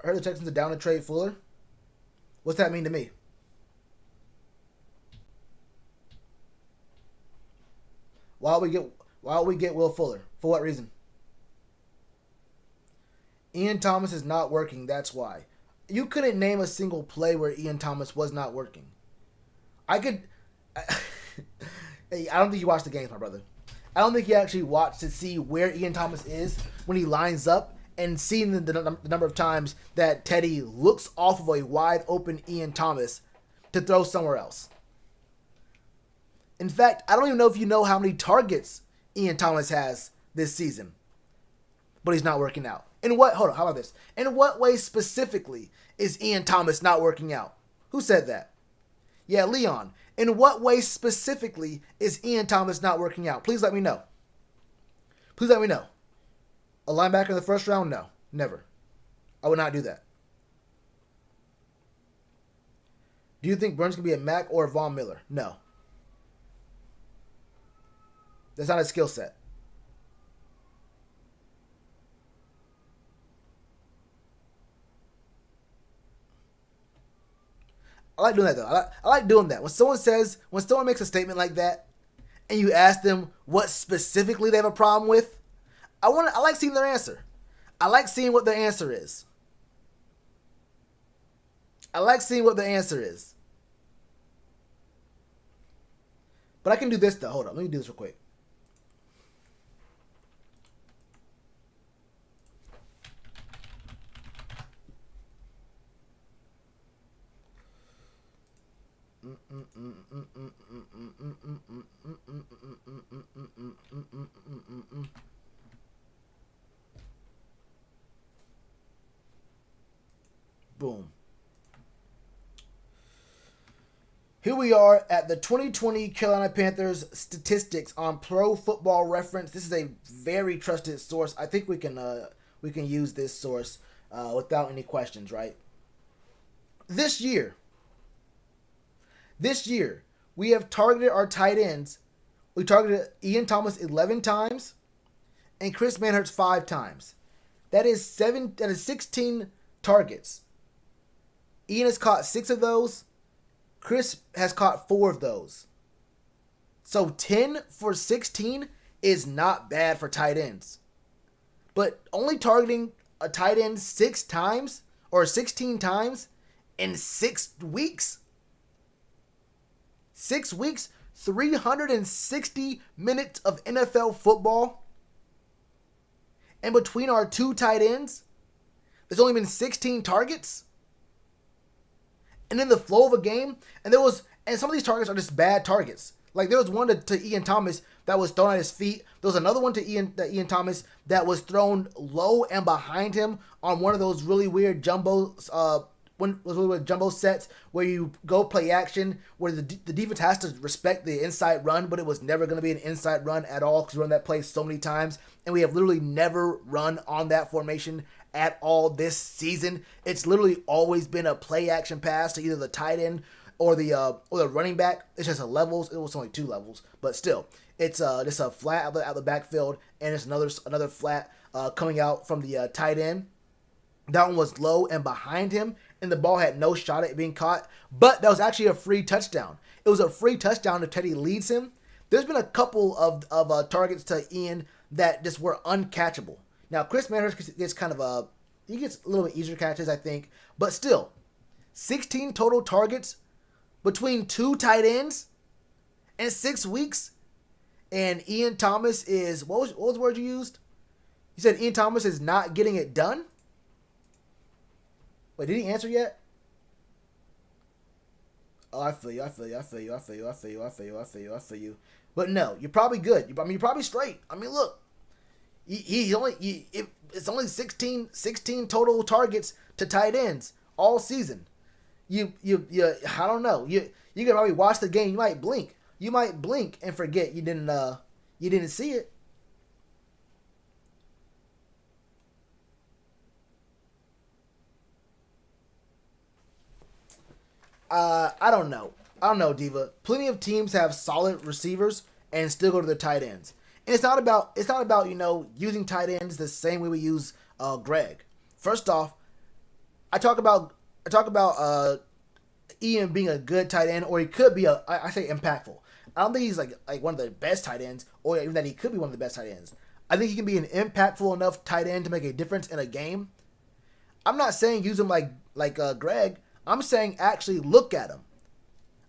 I heard the Texans are down to trade Fuller. What's that mean to me? Why would we get Will Fuller? For what reason? Ian Thomas is not working, that's why. You couldn't name a single play where Ian Thomas was not working. I don't think you watched the games, my brother. I don't think you actually watched to see where Ian Thomas is when he lines up and seeing the number of times that Teddy looks off of a wide open Ian Thomas to throw somewhere else. In fact, I don't even know if you know how many targets Ian Thomas has this season. But he's not working out. Hold on, how about this? In what way specifically is Ian Thomas not working out? Who said that? Yeah, Leon. In what way specifically is Ian Thomas not working out? Please let me know. Please let me know. A linebacker in the first round? No. Never. I would not do that. Do you think Burns can be a Mac or a Von Miller? No. That's not a skill set. I like doing that though. I like doing that. When someone makes a statement like that, and you ask them what specifically they have a problem with, I like seeing their answer. I like seeing what their answer is. I like seeing what the answer is. But I can do this though. Hold on, let me do this real quick. Boom. Here we are at the 2020 Carolina Panthers statistics on Pro Football Reference. This is a very trusted source. I think we can use this source without any questions, right? This year, we have targeted our tight ends. We targeted Ian Thomas 11 times and Chris Manhertz 5 times. That is 16 targets. Ian has caught 6 of those. Chris has caught 4 of those. So 10 for 16 is not bad for tight ends. But only targeting a tight end 6 times or 16 times in 6 weeks? 6 weeks, 360 minutes of NFL football. And between our 2 tight ends, there's only been 16 targets? and in the flow of a game, and some of these targets are just bad targets. Like there was one to Ian Thomas that was thrown at his feet. There was another one to Ian Thomas that was thrown low and behind him on one of those really weird jumbo jumbo sets where you go play action, where the defense has to respect the inside run, but it was never going to be an inside run at all because we run that play so many times, and we have literally never run on that formation at all this season. It's literally always been a play action pass to either the tight end or the running back. It's just a levels. It was only 2 levels, but still, it's just a flat out the backfield, and it's another flat coming out from the tight end. That one was low and behind him, and the ball had no shot at being caught. But that was actually a free touchdown. It was a free touchdown if Teddy leads him. There's been a couple of targets to Ian that just were uncatchable. Now, Chris Manhurst gets kind of he gets a little bit easier catches, I think. But still, 16 total targets between 2 tight ends in 6 weeks. And Ian Thomas is, what was the word you used? You said Ian Thomas is not getting it done? Wait, did he answer yet? Oh, I feel you. But no, you're probably good. You're probably straight. I mean, look, it's only 16 total targets to tight ends all season. I don't know. You can probably watch the game. You might blink. And forget you didn't see it. I don't know, Diva. Plenty of teams have solid receivers and still go to the tight ends. And it's not about using tight ends the same way we use Greg. First off, I talk about Ian being a good tight end, or he could be I say impactful. I don't think he's like one of the best tight ends, or even that he could be one of the best tight ends. I think he can be an impactful enough tight end to make a difference in a game. I'm not saying use him like Greg. I'm saying actually look at him.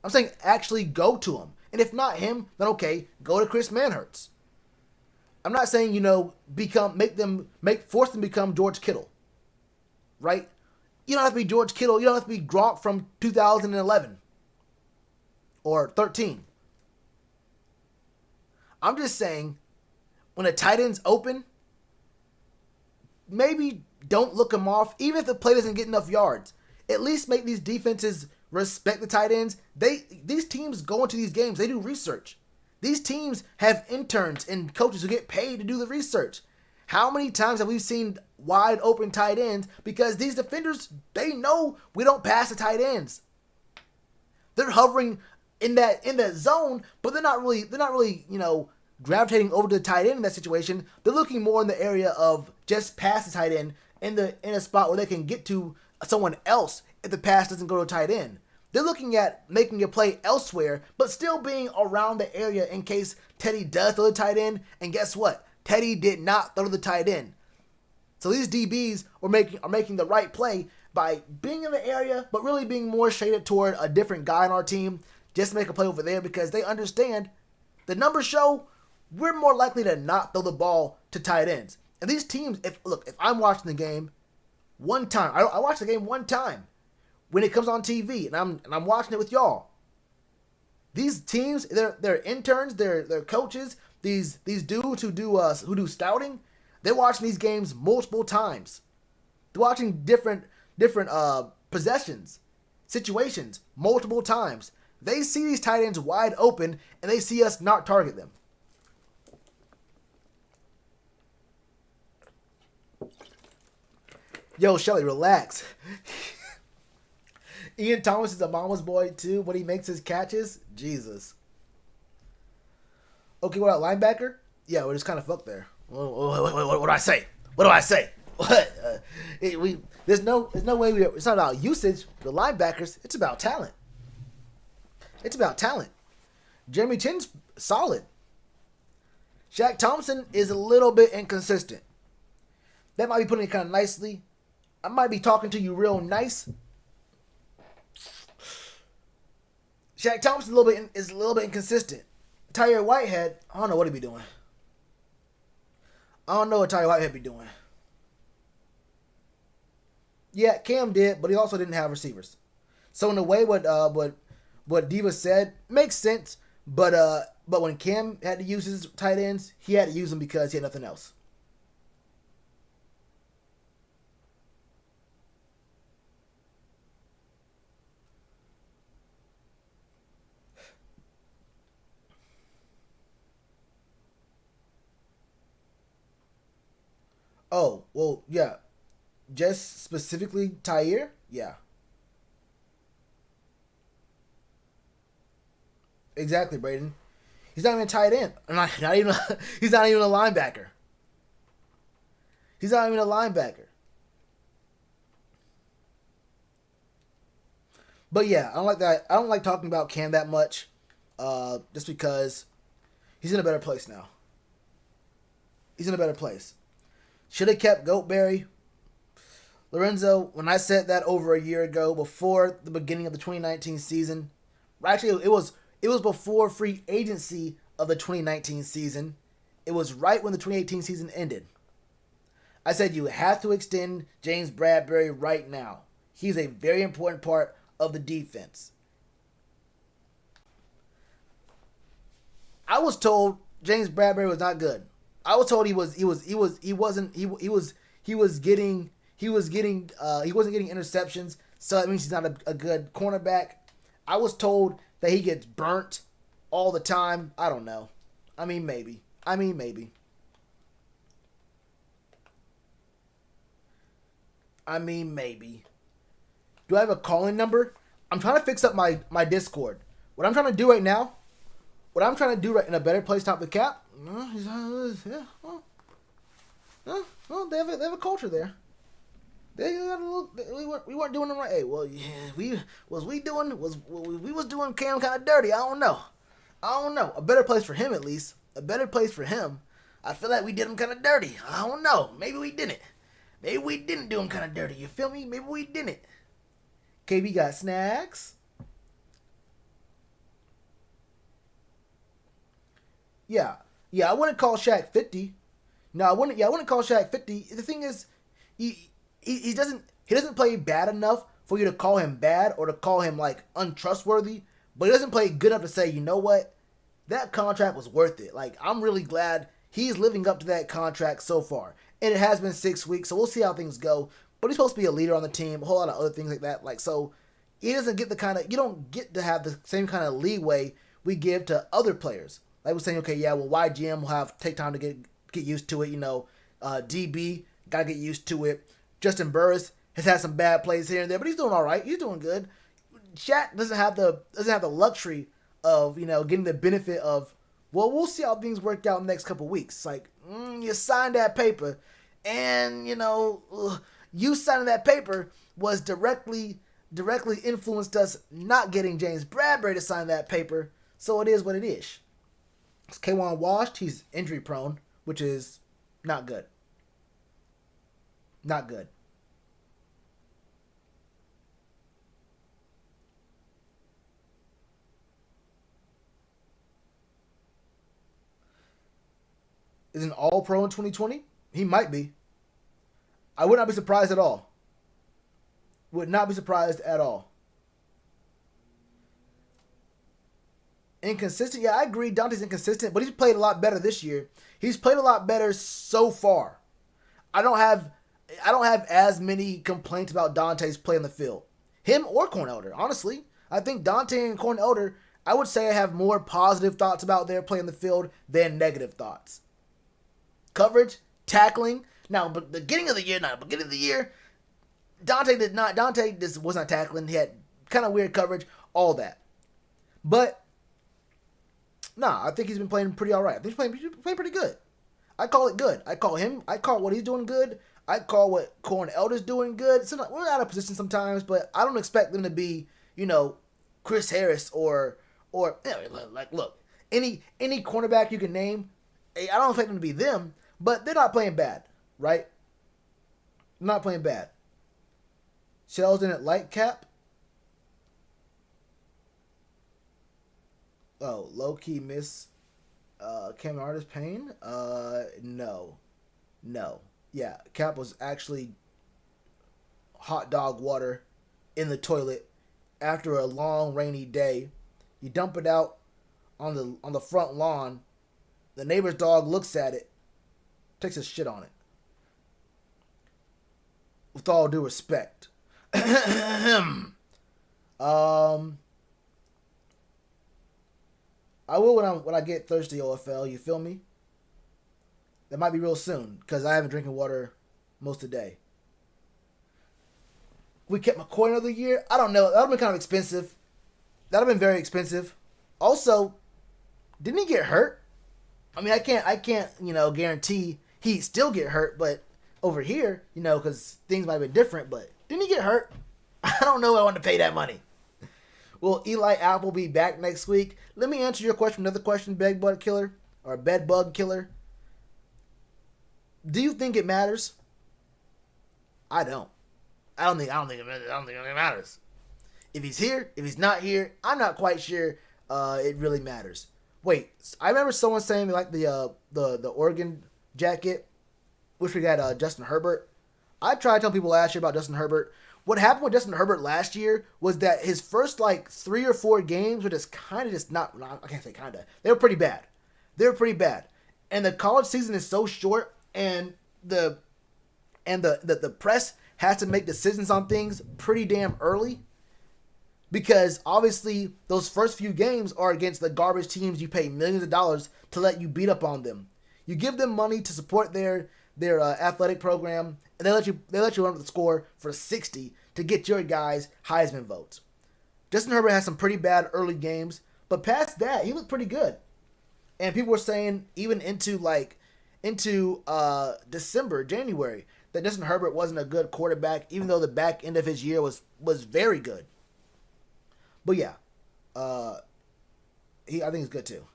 I'm saying actually go to him. And if not him, then okay, go to Chris Manhurst. I'm not saying, force them to become George Kittle. Right? You don't have to be George Kittle. You don't have to be Gronk from 2011 or 13. I'm just saying, when a tight end's open, maybe don't look him off, even if the play doesn't get enough yards. At least make these defenses respect the tight ends. These teams go into these games. They do research. These teams have interns and coaches who get paid to do the research. How many times have we seen wide open tight ends? Because these defenders, they know we don't pass the tight ends. They're hovering in that zone, but they're not really gravitating over to the tight end in that situation. They're looking more in the area of just pass the tight end in a spot where they can get to someone else if the pass doesn't go to a tight end. They're looking at making a play elsewhere, but still being around the area in case Teddy does throw the tight end. And guess what? Teddy did not throw the tight end. So these DBs are making the right play by being in the area, but really being more shaded toward a different guy on our team just to make a play over there, because they understand the numbers show we're more likely to not throw the ball to tight ends. And these teams, if I'm watching the game one time, I watch the game one time when it comes on TV, and I'm watching it with y'all. These teams, they're interns, they're coaches, these dudes who do scouting, they're watching these games multiple times. They're watching different possessions, situations multiple times. They see these tight ends wide open, and they see us not target them. Yo, Shelly, relax. Ian Thomas is a mama's boy, too, when he makes his catches. Jesus. Okay, what about linebacker? Yeah, we're just kind of fucked there. What do I say? What do I say? What? There's no way it's not about usage. The linebackers, it's about talent. It's about talent. Jeremy Chinn's solid. Shaq Thompson is a little bit inconsistent. That might be putting it kind of nicely. I might be talking to you real nice. Shaq Thompson is a little bit inconsistent. Tyre Whitehead, I don't know what he be doing. I don't know what Tyre Whitehead be doing. Yeah, Cam did, but he also didn't have receivers. So in a way, what Diva said makes sense. But when Cam had to use his tight ends, he had to use them because he had nothing else. Oh well, yeah. Just specifically Tyre, yeah, exactly, Braden. He's not even a tight end. Not even. He's not even a linebacker. He's not even a linebacker. But yeah, I don't like that. I don't like talking about Cam that much, just because he's in a better place now. He's in a better place. Should have kept Goatberry. Lorenzo, when I said that over a year ago, before the beginning of the 2019 season, actually it was before free agency of the 2019 season. It was right when the 2018 season ended. I said you have to extend James Bradberry right now. He's a very important part of the defense. I was told James Bradberry was not good. I was told he wasn't he was getting he wasn't getting interceptions, so that means he's not a good cornerback. I was told that he gets burnt all the time. I don't know. I mean maybe. I mean maybe. I mean maybe. Do I have a calling number? I'm trying to fix up my Discord. What I'm trying to do right now, what I'm trying to do right in a better place, top the cap. Yeah, well, they have a culture there. They got a little, we weren't doing them right. Hey, well, yeah, we was doing Cam kind of dirty. I don't know. I don't know. A better place for him at least. A better place for him. I feel like we did him kind of dirty. I don't know. Maybe we didn't. Maybe we didn't do him kind of dirty. You feel me? Maybe we didn't. KB got snacks. Yeah, yeah. I wouldn't call Shaq 50. No, I wouldn't. Yeah, I wouldn't call Shaq 50. The thing is, he doesn't play bad enough for you to call him bad or to call him like untrustworthy. But he doesn't play good enough to say, you know what, that contract was worth it. Like I'm really glad he's living up to that contract so far. And it has been 6 weeks, so we'll see how things go. But he's supposed to be a leader on the team, a whole lot of other things like that. Like so, he doesn't get the kind of you don't get to have the same kind of leeway we give to other players. Like we're saying, okay, yeah, well, YGM will have take time to get used to it. DB gotta get used to it. Justin Burris has had some bad plays here and there, but he's doing all right. He's doing good. Shaq doesn't have the luxury of getting the benefit of, well, we'll see how things work out in the next couple of weeks. Like you signed that paper, and you signing that paper was directly influenced us not getting James Bradberry to sign that paper. So it is what it is. K1 washed. He's injury prone, which is not good. Not good. Is an all pro in 2020? He might be. I would not be surprised at all. Would not be surprised at all. Inconsistent? Yeah, I agree. Dante's inconsistent, but he's played a lot better this year. He's played a lot better so far. I don't have I don't have as many complaints about Dante's play in the field. Him or Corn Elder, honestly. I think Dante and Corn Elder, I would say I have more positive thoughts about their play in the field than negative thoughts. Coverage, tackling. Now, but beginning of the year, Dante just was not tackling. He had kind of weird coverage, all that. But nah, I think he's been playing pretty all right. I think he's playing pretty good. I call it good. I call what he's doing good. I call what Corn Elder's doing good. Sometimes, we're out of position sometimes, but I don't expect them to be, Chris Harris like look, any cornerback you can name. I don't expect them to be them, but they're not playing bad, right? They're not playing bad. Shells in at light cap. Oh, low key miss. Cam Artist Payne? No. No. Yeah, Cap was actually hot dog water in the toilet after a long rainy day. You dump it out on the front lawn. The neighbor's dog looks at it, takes a shit on it. With all due respect. I will when I get thirsty, OFL. You feel me? That might be real soon because I haven't drinking water most of the day. We kept McCoy another year. I don't know. That'd have been kind of expensive. That'd have been very expensive. Also, didn't he get hurt? I mean, I can't, guarantee he'd still get hurt, but over here, because things might have been different, but didn't he get hurt? I don't know if I want to pay that money. Will Eli Apple be back next week? Let me answer your question. Another question, Bedbug Killer. Do you think it matters? I don't. I don't think it matters. If he's here, if he's not here, I'm not quite sure it really matters. Wait, I remember someone saying they like the Oregon jacket, which we got Justin Herbert. I tried to tell people last year about Justin Herbert. What happened with Justin Herbert last year was that his first 3 or 4 games were just kind of just not, I can't say kind of, they were pretty bad. And the college season is so short, and the press has to make decisions on things pretty damn early, because obviously those first few games are against the garbage teams you pay millions of dollars to let you beat up on them. You give them money to support their athletic program, and they let you run with the score for 60 to get your guys Heisman votes. Justin Herbert has some pretty bad early games, but past that, he looked pretty good. And people were saying even into December, January, that Justin Herbert wasn't a good quarterback, even though the back end of his year was very good. But yeah, I think he's good too.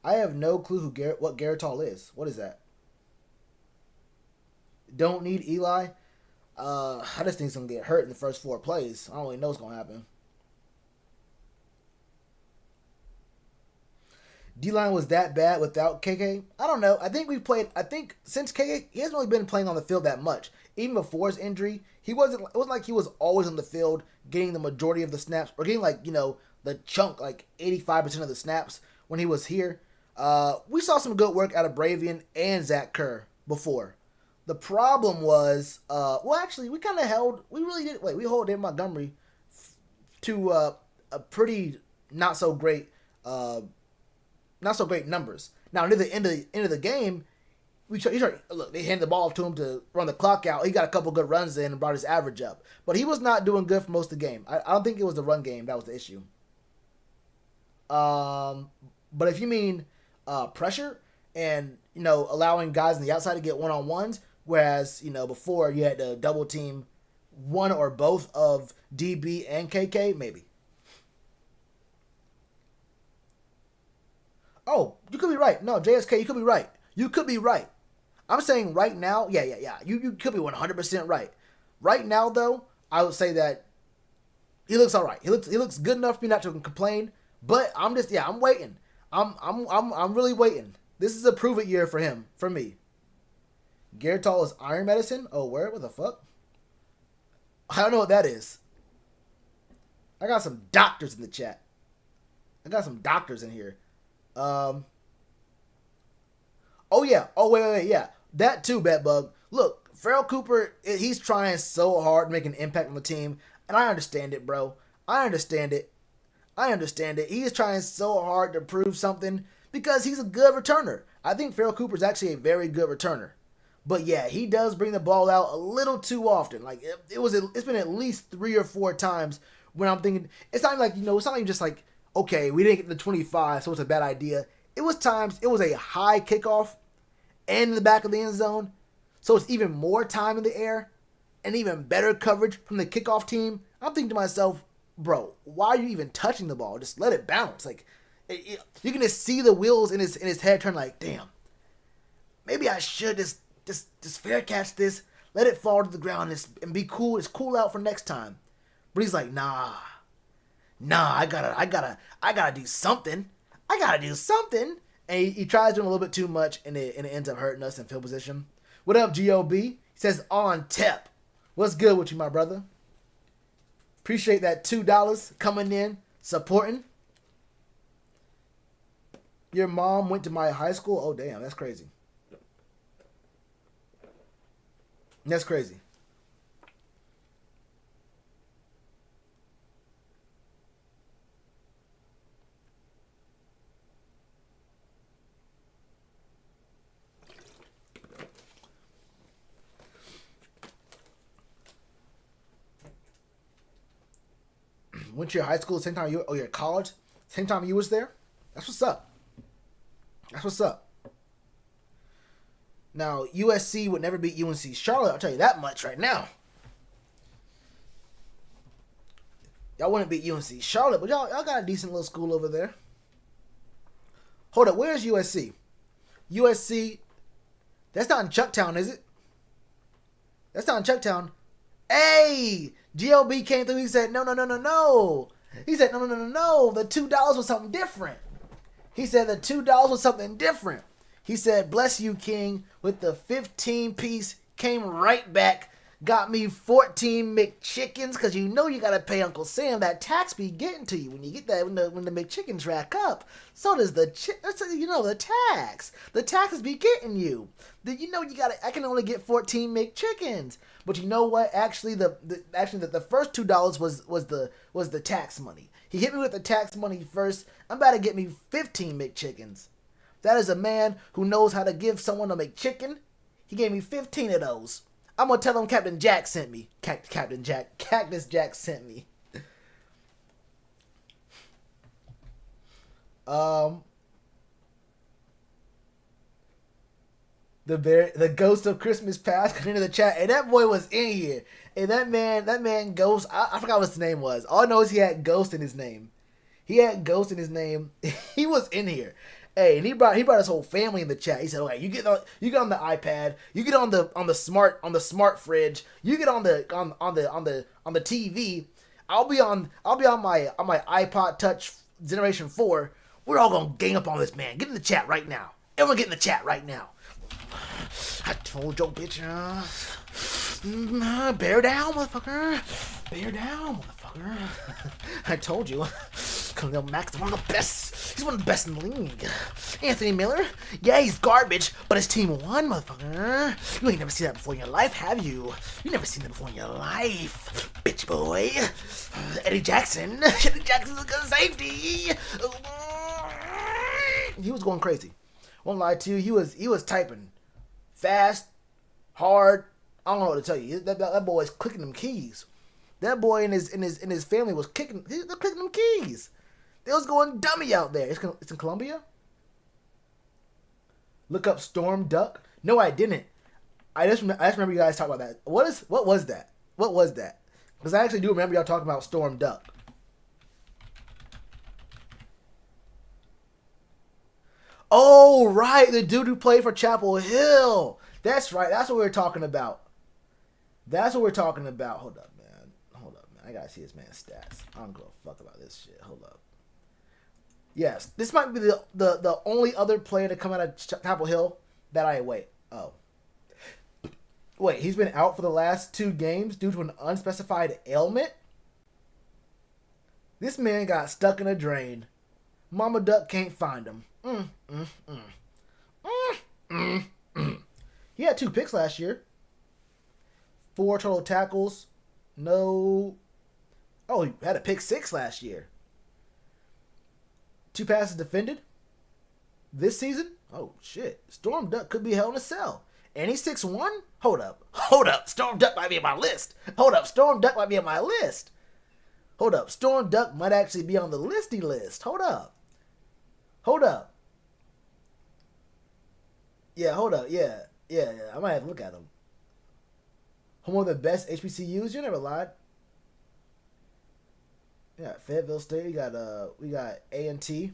I have no clue what Garrettall is. What is that? Don't need Eli. I just think he's gonna get hurt in the first 4 plays. I don't really know what's gonna happen. D-line was that bad without KK? I don't know. I think since KK, he hasn't really been playing on the field that much. Even before his injury, it wasn't like he was always on the field getting the majority of the snaps, or getting the chunk, 85% of the snaps when he was here. We saw some good work out of Bravian and Zach Kerr before. The problem was, we kind of we held David Montgomery to a pretty not so great numbers. Now near the end of the game, they handed the ball to him to run the clock out. He got a couple good runs in and brought his average up, but he was not doing good for most of the game. I don't think it was the run game that was the issue. But if you mean pressure and allowing guys on the outside to get one-on-ones, whereas before you had to double team one or both of DB and KK, maybe. Oh, you could be right. No, JSK, you could be right. You could be right. I'm saying right now, yeah. You could be 100% right. Right now, though, I would say that he looks all right. He looks good enough for me not to complain. But I'm waiting. I'm really waiting. This is a prove it year for him, for me. Garrettall is iron medicine? Oh, where? What the fuck? I don't know what that is. I got some doctors in the chat. I got some doctors in here. Oh yeah. Oh wait. Yeah, that too, Betbug. Look, Farrell Cooper, he's trying so hard to make an impact on the team, and I understand it, bro. I understand it. He is trying so hard to prove something because he's a good returner. I think Farrell Cooper is actually a very good returner. But yeah, he does bring the ball out a little too often. It's been at least 3 or 4 times when I'm thinking, it's not even just like, okay, we didn't get to the 25, so it's a bad idea. It was a high kickoff and in the back of the end zone, so it's even more time in the air and even better coverage from the kickoff team. I'm thinking to myself, bro, why are you even touching the ball? Just let it bounce. You can just see the wheels in his head turn damn, maybe I should just fair catch this, let it fall to the ground and be cool. It's cool out for next time. But he's like, nah, I gotta do something. And he tries doing a little bit too much, and it ends up hurting us in field position. What up, GOB? He says on tep. What's good with you, my brother? Appreciate that $2 coming in, supporting. Your mom went to my high school? Oh, damn, that's crazy. That's crazy. Went to your high school the same time you, or your college, same time you was there? That's what's up. That's what's up. Now, USC would never beat UNC Charlotte, I'll tell you that much right now. Y'all wouldn't beat UNC Charlotte, but y'all got a decent little school over there. Hold up, where's USC? USC, that's not in Chucktown, is it? That's not in Chucktown. Hey! GLB came through, he said, no. He said, no. The $2 was something different. He said the $2 was something different. He said, bless you, King, with the 15-piece, came right back, got me 14 McChickens, because you know you got to pay Uncle Sam. That tax be getting to you when you get that, when the McChickens rack up. So does the tax. The taxes be getting you. I can only get 14 McChickens. But you know what? Actually, the first $2 was the tax money. He hit me with the tax money first. I'm about to get me 15 McChickens. That is a man who knows how to give someone a McChicken. He gave me 15 of those. I'm gonna tell him Captain Jack sent me. Cactus Jack sent me. The ghost of Christmas past coming into the chat. And that boy was in here. And that man Ghost, I forgot what his name was. All I know is he had Ghost in his name. He was in here. Hey, and he brought his whole family in the chat. He said, "Okay, you get on the iPad, you get on the smart fridge, you get on the TV. I'll be on my iPod Touch Generation 4. We're all gonna gang up on this man. Get in the chat right now. Everyone get in the chat right now. I told your bitch, bear down, motherfucker. Bear down, motherfucker. I told you. Khalil Mack's one of the best. He's one of the best in the league. Anthony Miller, yeah, he's garbage, but his team won, motherfucker. You ain't never seen that before in your life, have you? You never seen that before in your life, bitch boy. Eddie Jackson's a good safety. He was going crazy. Won't lie to you, he was typing fast, hard. I don't know what to tell you. That boy's clicking them keys. That boy and his family was clicking them keys. They was going dummy out there. It's in Colombia. Look up Storm Duck. No, I didn't. I just remember you guys talking about that. What was that? What was that? Because I actually do remember y'all talking about Storm Duck. Oh, right. The dude who played for Chapel Hill. That's right. That's what we were talking about. Hold up, man. I gotta see this man's stats. I don't give a fuck about this shit. Hold up. Yes. This might be the only other player to come out of Chapel Hill that I wait. Oh. Wait, he's been out for the last 2 games due to an unspecified ailment? This man got stuck in a drain. Mama Duck can't find him. He had 2 picks last year. 4 total tackles. No. Oh, he had a pick 6 last year. 2 passes defended. This season? Oh, shit. Storm Duck could be held in a cell. And he's 6'1"? Hold up. Storm Duck might be on my list. Storm Duck might actually be on the listy list. Hold up. Yeah, hold up. Yeah. I might have to look at him. Home of the best HBCUs? You never lied. Yeah, Fayetteville State. We got A&T.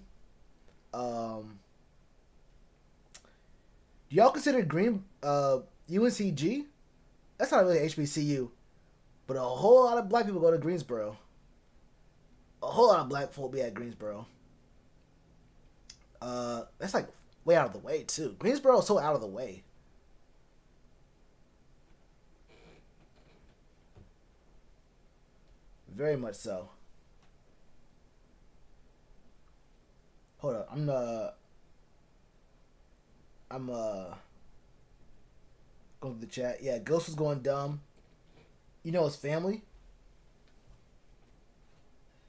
Do y'all consider UNCG? That's not really HBCU, but a whole lot of black people go to Greensboro. A whole lot of black folk be at Greensboro. That's like way out of the way too. Greensboro is so out of the way. Very much so. Hold up. I'm going to the chat. Yeah, Ghost was going dumb. You know his family?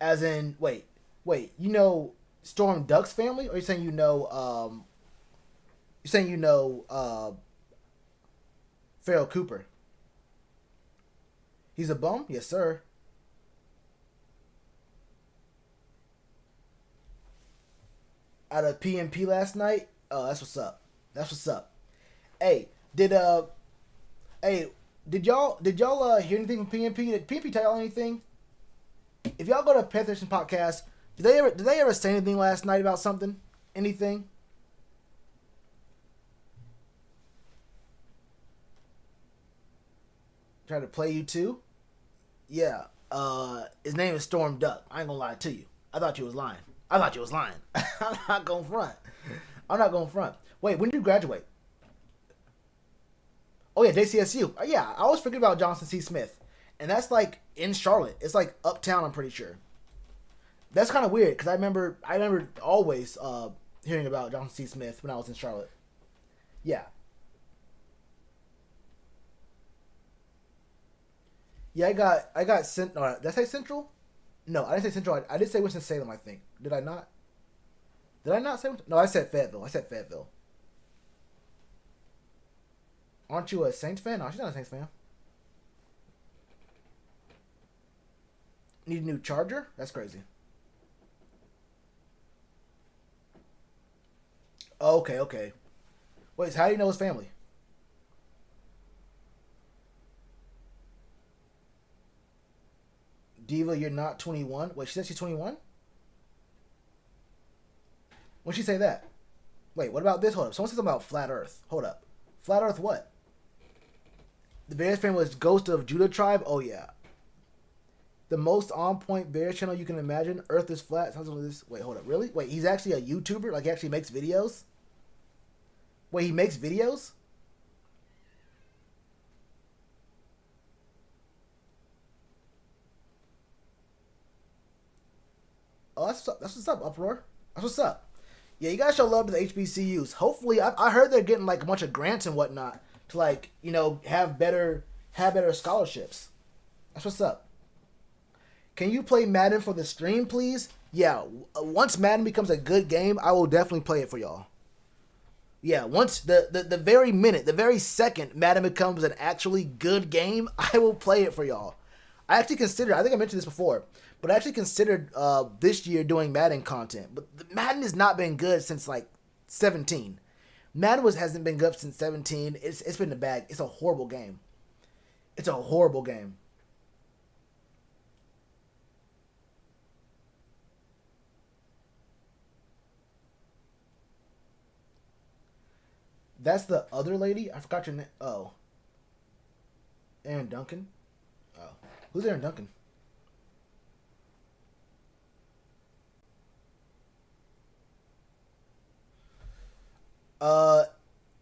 As in, wait. You know Storm Duck's family, or are you saying you know? You're saying you know Farrell Cooper? He's a bum? Yes, sir. Out of PMP last night? Oh, that's what's up. That's what's up. Hey, hey, did y'all hear anything from PMP? Did PMP tell y'all anything? If y'all go to Panthers podcast, did they ever say anything last night about something? Anything? Try to play you too? Yeah. His name is Storm Duck. I ain't gonna lie to you. I thought you was lying. I'm not gonna front. I'm not gonna front. Wait, when did you graduate? Oh yeah, JCSU. Yeah, I always forget about Johnson C. Smith, and that's like in Charlotte. It's like uptown. I'm pretty sure. That's kind of weird because I remember always hearing about Johnson C. Smith when I was in Charlotte. Yeah, yeah. I got sent. Did I say Central? No, I didn't say Central. I did say Winston Salem. I think. Did I not? Did I not say? No, I said Fayetteville. I said Fayetteville. Aren't you a Saints fan? No, she's not a Saints fan. Need a new charger? That's crazy. Oh, okay, okay. Wait, so how do you know his family? Diva, you're not 21. Wait, she said she's 21? When she say that? Wait, what about this? Hold up. Someone said something about Flat Earth. Hold up. Flat Earth what? The Bears fan was Ghost of Judah Tribe? Oh, yeah. The most on-point Bears channel you can imagine. Earth is flat. Sounds like this. Wait, hold up. Really? Wait, he's actually a YouTuber? Like, he actually makes videos? Wait, he makes videos? Oh, that's what's up, Uproar. That's what's up. Yeah, you gotta show love to the HBCUs. Hopefully, I heard they're getting like a bunch of grants and whatnot to like have better scholarships. That's what's up. Can you play Madden for the stream, please? Yeah, once Madden becomes a good game, I will definitely play it for y'all. Yeah, once the very minute, the very second Madden becomes an actually good game, I will play it for y'all. I think I mentioned this before, but I actually considered this year doing Madden content. But Madden has not been good since like 17. Madden hasn't been good since 17. It's been a bad. It's a horrible game. It's a horrible game. That's the other lady. I forgot your name. Oh, Aaron Duncan. Oh, who's Aaron Duncan? Uh,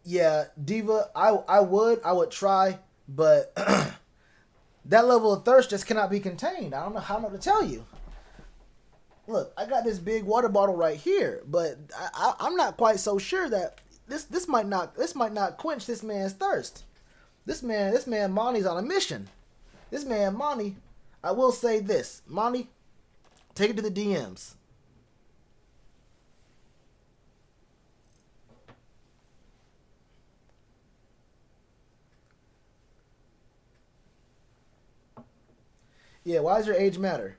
yeah, Diva. I would try, but that level of thirst just cannot be contained. I don't know how to tell you. Look, I got this big water bottle right here, but I'm not quite so sure that this might not quench this man's thirst. This man Monty's on a mission. This man Monty, I will say this, Monty, take it to the DMs. Yeah, why does your age matter?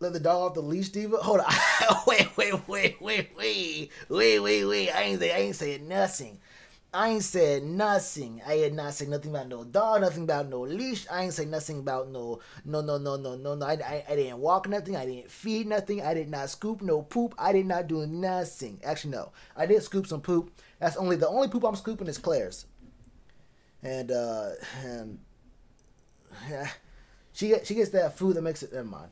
Let the dog off the leash, Diva. Hold on. Wait. I ain't saying nothing. I ain't said nothing. I had not said nothing about no dog, nothing about no leash. I ain't say nothing about no. I didn't walk nothing. I didn't feed nothing. I did not scoop no poop. I did not do nothing. Actually, no. I did scoop some poop. The only poop I'm scooping is Claire's. And yeah, she gets that food that makes it. Never mind.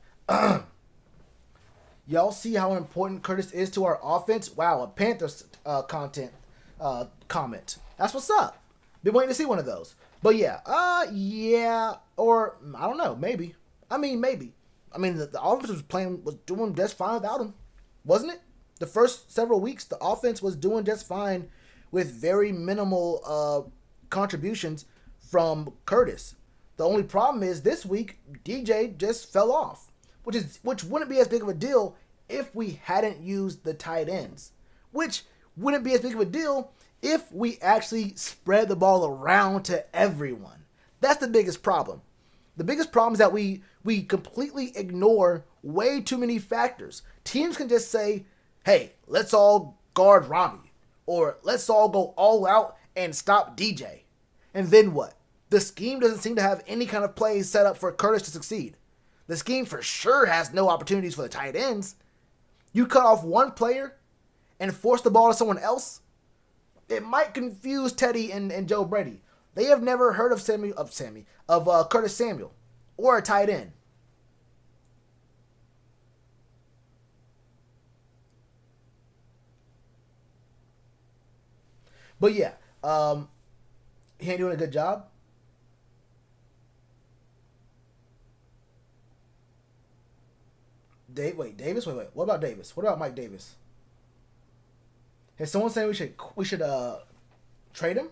Y'all see how important Curtis is to our offense? Wow, a Panthers content comment. That's what's up. Been waiting to see one of those. But yeah, yeah, or I don't know, maybe. I mean, maybe. I mean, the offense was doing just fine without him, wasn't it? The first several weeks, the offense was doing just fine with very minimal contributions from Curtis. The only problem is this week DJ just fell off, which wouldn't be as big of a deal if we hadn't used the tight ends, which wouldn't be as big of a deal if we actually spread the ball around to everyone. That's the biggest problem. The biggest problem is that we completely ignore way too many factors. Teams can just say, hey, let's all guard Robbie, or let's all go all out and stop DJ. And then what? The scheme doesn't seem to have any kind of plays set up for Curtis to succeed. The scheme for sure has no opportunities for the tight ends. You cut off one player and force the ball to someone else, it might confuse Teddy and Joe Brady. They have never heard of Curtis Samuel or a tight end. But yeah, he ain't doing a good job. Davis? Wait. What about Davis? What about Mike Davis? Has someone saying we should trade him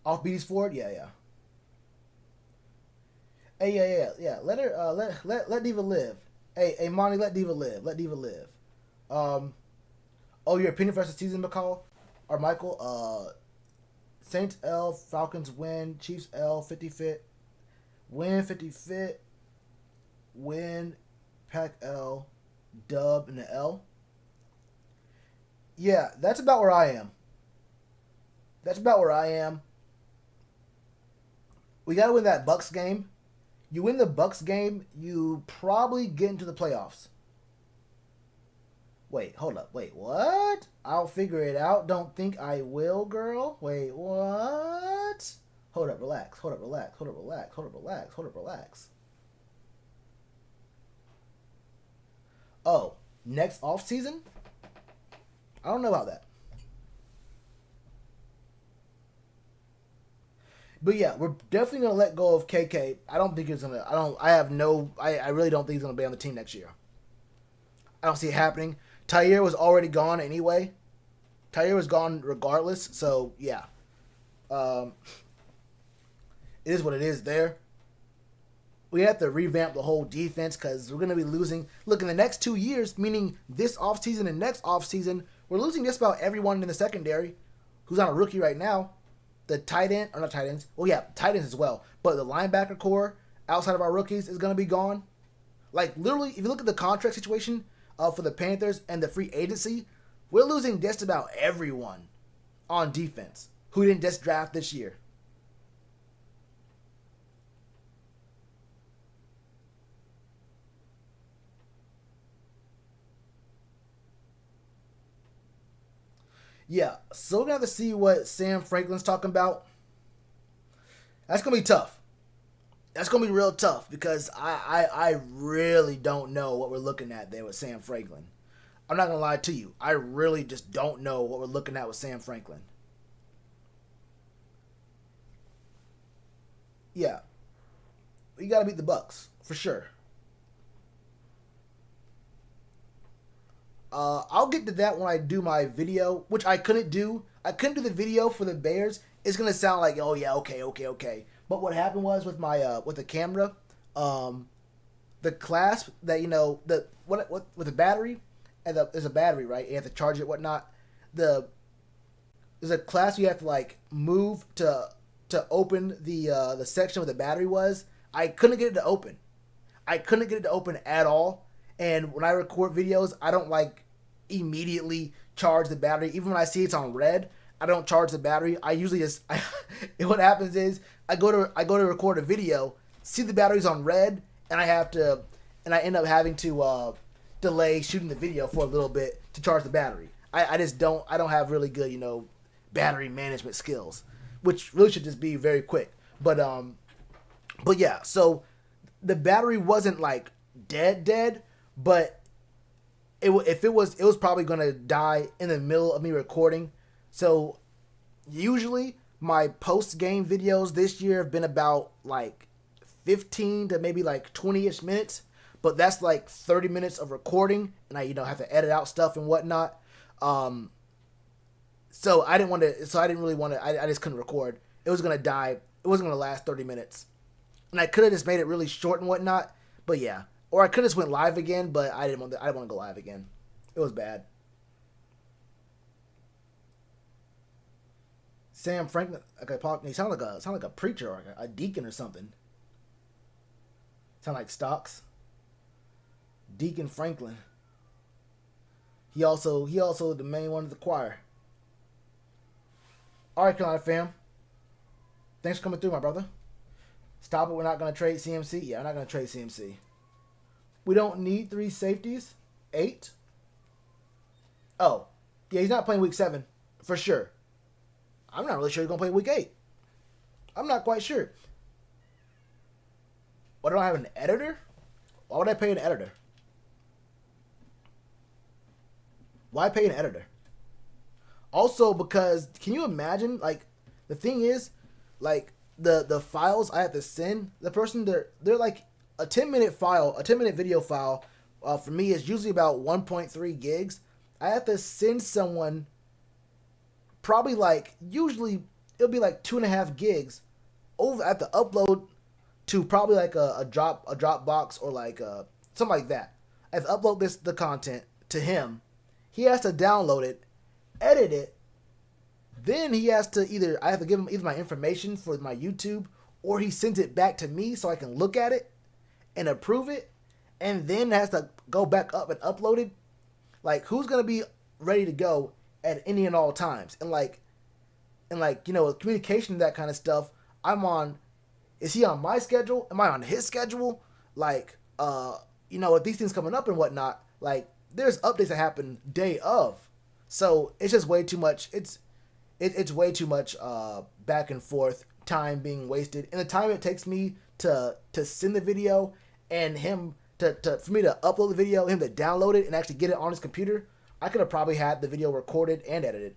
off BD's Ford? Yeah. Hey, yeah. Let her let Diva live. Hey, Monty, let Diva live. Let Diva live. Oh, your opinion for the season, McCall or Michael? Saints L, Falcons win, Chiefs L, 50 fit, win 50 fit, win, Pack L, dub in the L. Yeah, that's about where I am. We gotta win that Bucks game. You win the Bucks game, you probably get into the playoffs. Wait, hold up. Wait, what? I'll figure it out. Don't think I will, girl. Wait, what? Hold up, relax. Oh, next off season? I don't know about that. But yeah, we're definitely gonna let go of KK. I don't think it's gonna. I really don't think he's gonna be on the team next year. I don't see it happening. Tyre was already gone anyway. Tyre was gone regardless. So yeah, it is what it is. There, we have to revamp the whole defense because we're gonna be losing. Look, in the next 2 years, meaning this offseason and next offseason, we're losing just about everyone in the secondary who's on a rookie right now. The tight end, or not tight ends. Well, yeah, tight ends as well. But the linebacker core outside of our rookies is going to be gone. Like, literally, if you look at the contract situation for the Panthers and the free agency, we're losing just about everyone on defense who didn't just draft this year. Yeah, so we're going to have to see what Sam Franklin's talking about. That's going to be tough. That's going to be real tough because I really don't know what we're looking at there with Sam Franklin. I'm not going to lie to you. I really just don't know what we're looking at with Sam Franklin. Yeah. We got to beat the Bucks, for sure. I'll get to that when I do my video, which I couldn't do. I couldn't do the video for the Bears. It's gonna sound like, oh yeah, okay. But what happened was with my with the camera, the clasp that the what with the battery, and there's a battery, right? You have to charge it, whatnot. There's a clasp you have to like move to open the section where the battery was. I couldn't get it to open. I couldn't get it to open at all. And when I record videos, I don't like immediately charge the battery. Even when I see it's on red, I don't charge the battery. I usually just what happens is I go to record a video, see the battery's on red, and I end up having to delay shooting the video for a little bit to charge the battery. I don't have really good battery management skills, which really should just be very quick. But yeah, so the battery wasn't like dead, but it was probably gonna die in the middle of me recording. So usually my post game videos this year have been about like 15 to maybe like 20-ish minutes, but that's like 30 minutes of recording, and I have to edit out stuff and whatnot. So I didn't want to. So I didn't really want to. I just couldn't record. It was gonna die. It wasn't gonna last 30 minutes, and I could have just made it really short and whatnot. But yeah, or I could have just went live again. But I didn't want. I didn't want to go live again. It was bad. Sam Franklin. Okay, Paul. He sound like a preacher or a deacon or something. Sound like Stocks. Deacon Franklin. He also the main one of the choir. All right, Carolina fam. Thanks for coming through, my brother. Stop it. We're not going to trade CMC. Yeah, we're not going to trade CMC. We don't need 3 safeties. 8. Oh, yeah, he's not playing week 7 for sure. I'm not really sure he's going to play week 8. I'm not quite sure. What, I don't have an editor? Why would I pay an editor? Why pay an editor? Also, because can you imagine? Like, the thing is, like the files I have to send the person, they're like a 10-minute file, a 10-minute video file. For me, is usually about 1.3 gigs. I have to send someone probably like usually it'll be like 2.5 gigs. Over I have to upload to probably like a Dropbox or like something like that. I have to upload the content to him. He has to download it, edit it, then he has to I have to give him either my information for my YouTube, or he sends it back to me so I can look at it and approve it, and then has to go back up and upload it. Like, who's gonna be ready to go at any and all times? And with communication and that kind of stuff, is he on my schedule? Am I on his schedule? Like, with these things coming up and whatnot, like, there's updates that happen day of. So it's just way too much. It's way too much back and forth, time being wasted, and the time it takes me to send the video and him for me to upload the video, him to download it and actually get it on his computer. I could have probably had the video recorded and edited.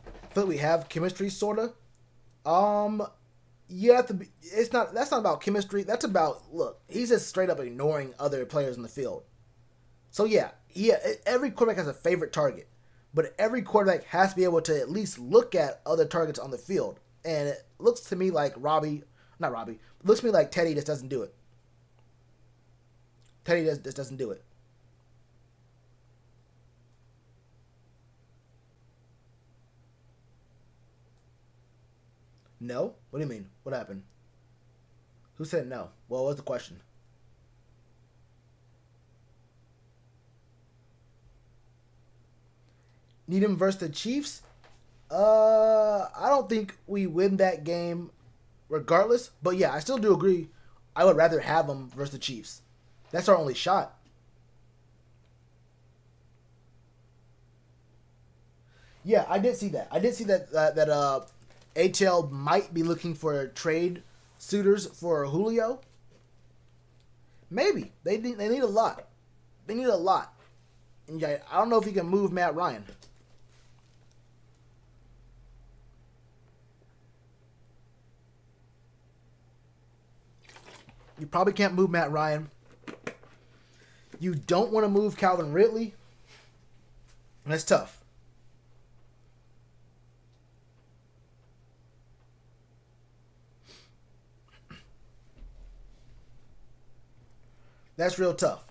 I feel like we have chemistry, sorta. You have to be. That's not about chemistry. That's about, look. He's just straight up ignoring other players in the field. So yeah. Every quarterback has a favorite target, but every quarterback has to be able to at least look at other targets on the field. And it looks to me like looks to me like Teddy just doesn't do it. Teddy just doesn't do it. No? What do you mean? What happened? Who said no? Well, what's the question? Need him versus the Chiefs? I don't think we win that game regardless. But yeah, I still do agree. I would rather have him versus the Chiefs. That's our only shot. Yeah, I did see that. I did see that ATL might be looking for trade suitors for Julio. Maybe. They need a lot. They need a lot. And I don't know if he can move Matt Ryan. You probably can't move Matt Ryan. You don't want to move Calvin Ridley. That's tough. That's real tough.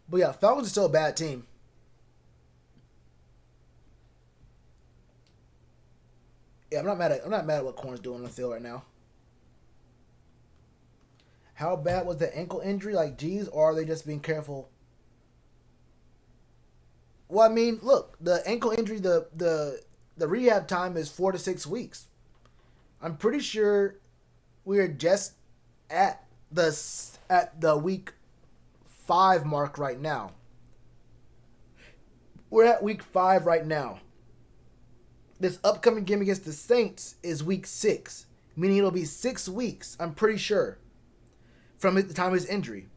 But yeah, Falcons are still a bad team. Yeah, I'm not mad at what Corn's doing on the field right now. How bad was the ankle injury? Like, geez, or are they just being careful? Well, I mean, look, the ankle injury, the rehab time is 4 to 6 weeks. I'm pretty sure we're just at the week 5 mark right now. We're at week 5 right now. This upcoming game against the Saints is week 6. meaning it'll be 6 weeks, I'm pretty sure, from the time of his injury.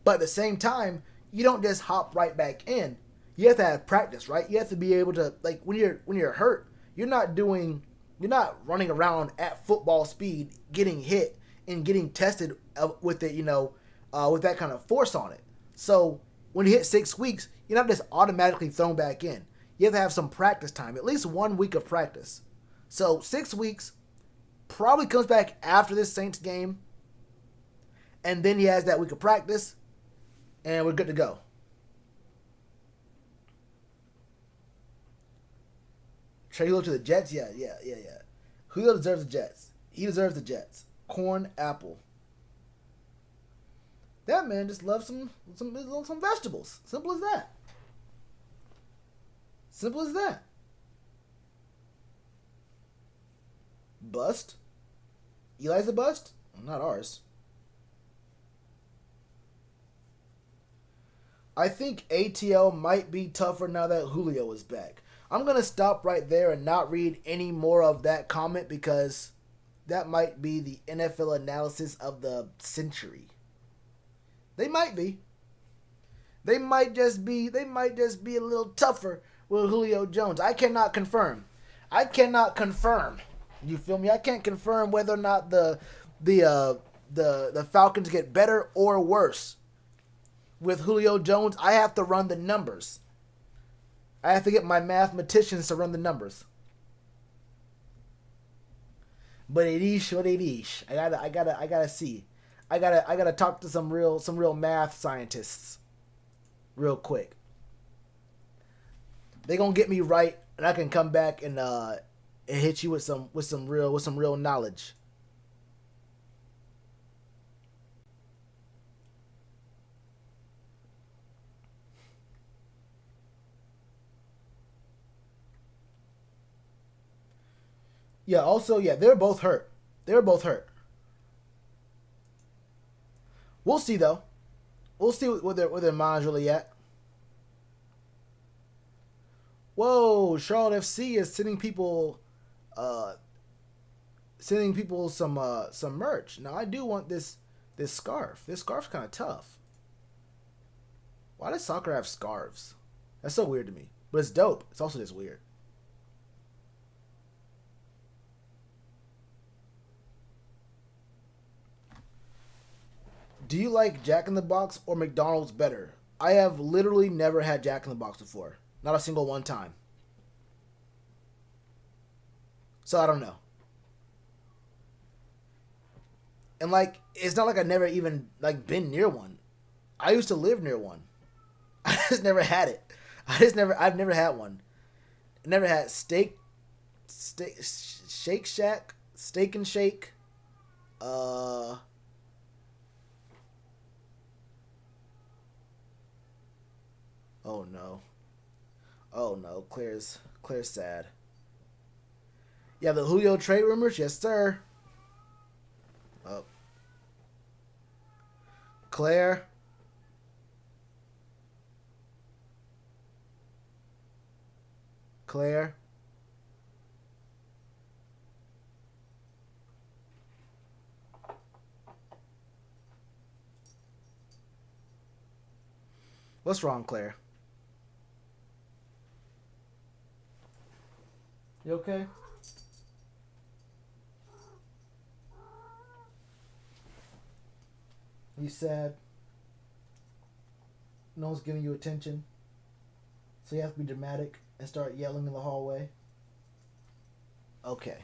But at the same time, you don't just hop right back in. You have to have practice, right? You have to be able to, like, when you're hurt, you're not running around at football speed, getting hit and getting tested with it, with that kind of force on it. So when you hit 6 weeks, you're not just automatically thrown back in. You have to have some practice time, at least 1 week of practice. So 6 weeks, probably comes back after this Saints game, and then he has that week of practice, and we're good to go. Trade Julio to the Jets? Yeah. Julio deserves the Jets. He deserves the Jets. Corn, apple. That man just loves some vegetables. Simple as that. Simple as that. Bust? Eli's a bust? Not ours. I think ATL might be tougher now that Julio is back. I'm going to stop right there and not read any more of that comment because that might be the NFL analysis of the century. They might be. They might just be a little tougher with Julio Jones. I cannot confirm. You feel me? I can't confirm whether or not the Falcons get better or worse with Julio Jones. I have to run the numbers. I have to get my mathematicians to run the numbers. But it is what it is. I gotta see. I gotta talk to some real math scientists real quick. They gonna get me right, and I can come back and hit you with some real knowledge. Yeah, also, yeah, they're both hurt. We'll see, though. We'll see where their minds really at. Whoa, Charlotte FC is sending people some merch. Now, I do want this scarf. This scarf's kind of tough. Why does soccer have scarves? That's so weird to me. But it's dope. It's also just weird. Do you like Jack in the Box or McDonald's better? I have literally never had Jack in the Box before. Not a single one time. So I don't know. And it's not like I never even been near one. I used to live near one. I just never had it. I've never had one. Never had Shake Shack, Steak and Shake. Oh no. Oh no, Claire's sad. Yeah, the Julio trade rumors, yes sir. Oh. Claire. What's wrong, Claire? You okay? You sad? No one's giving you attention? So you have to be dramatic and start yelling in the hallway? Okay.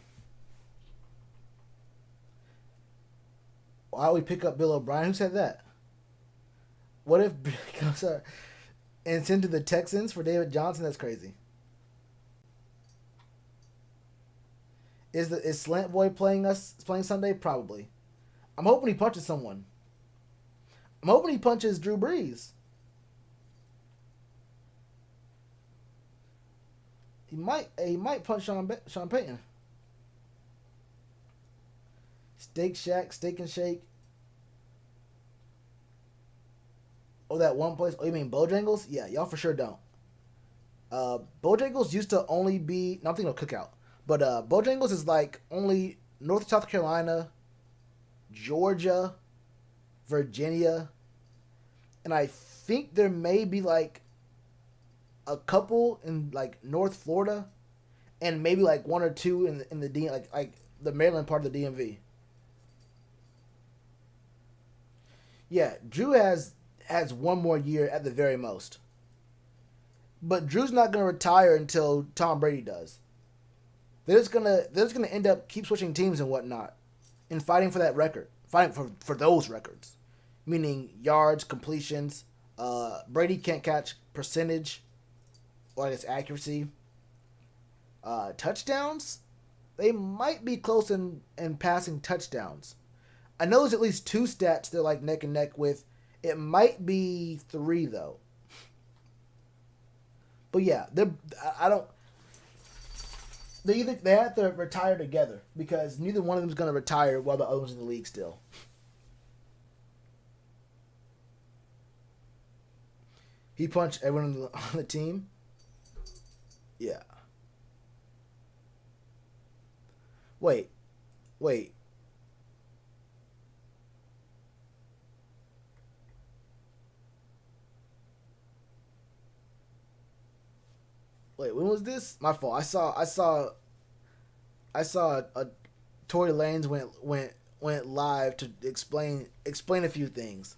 Why don't we pick up Bill O'Brien? Who said that? What if sorry, and send to the Texans for David Johnson? That's crazy. Is Slant Boy playing Sunday? Probably. I'm hoping he punches someone. I'm hoping he punches Drew Brees. He might punch Sean Payton. Steak Shack, Steak and Shake. Oh, that one place. Oh, you mean Bojangles? Yeah, y'all for sure don't. Bojangles used to only be. No, I'm thinking of Cookout. But Bojangles is only North South Carolina, Georgia, Virginia, and I think there may be like a couple in like North Florida, and maybe like one or two in the like the Maryland part of the DMV. Yeah, Drew has one more year at the very most, but Drew's not gonna retire until Tom Brady does. They're just gonna end up keep switching teams and whatnot, and fighting for that record, fighting for those records, meaning yards, completions. Brady can't catch percentage, or I guess accuracy. Touchdowns, they might be close in passing touchdowns. I know there's at least two stats they're like neck and neck with. It might be three though. But yeah, they're I don't. They have to retire together because neither one of them is going to retire while the other one's in the league still. He punched everyone on the team. Yeah. Wait, wait. Wait, when was this? My fault. I saw Tory Lanez went live to explain a few things.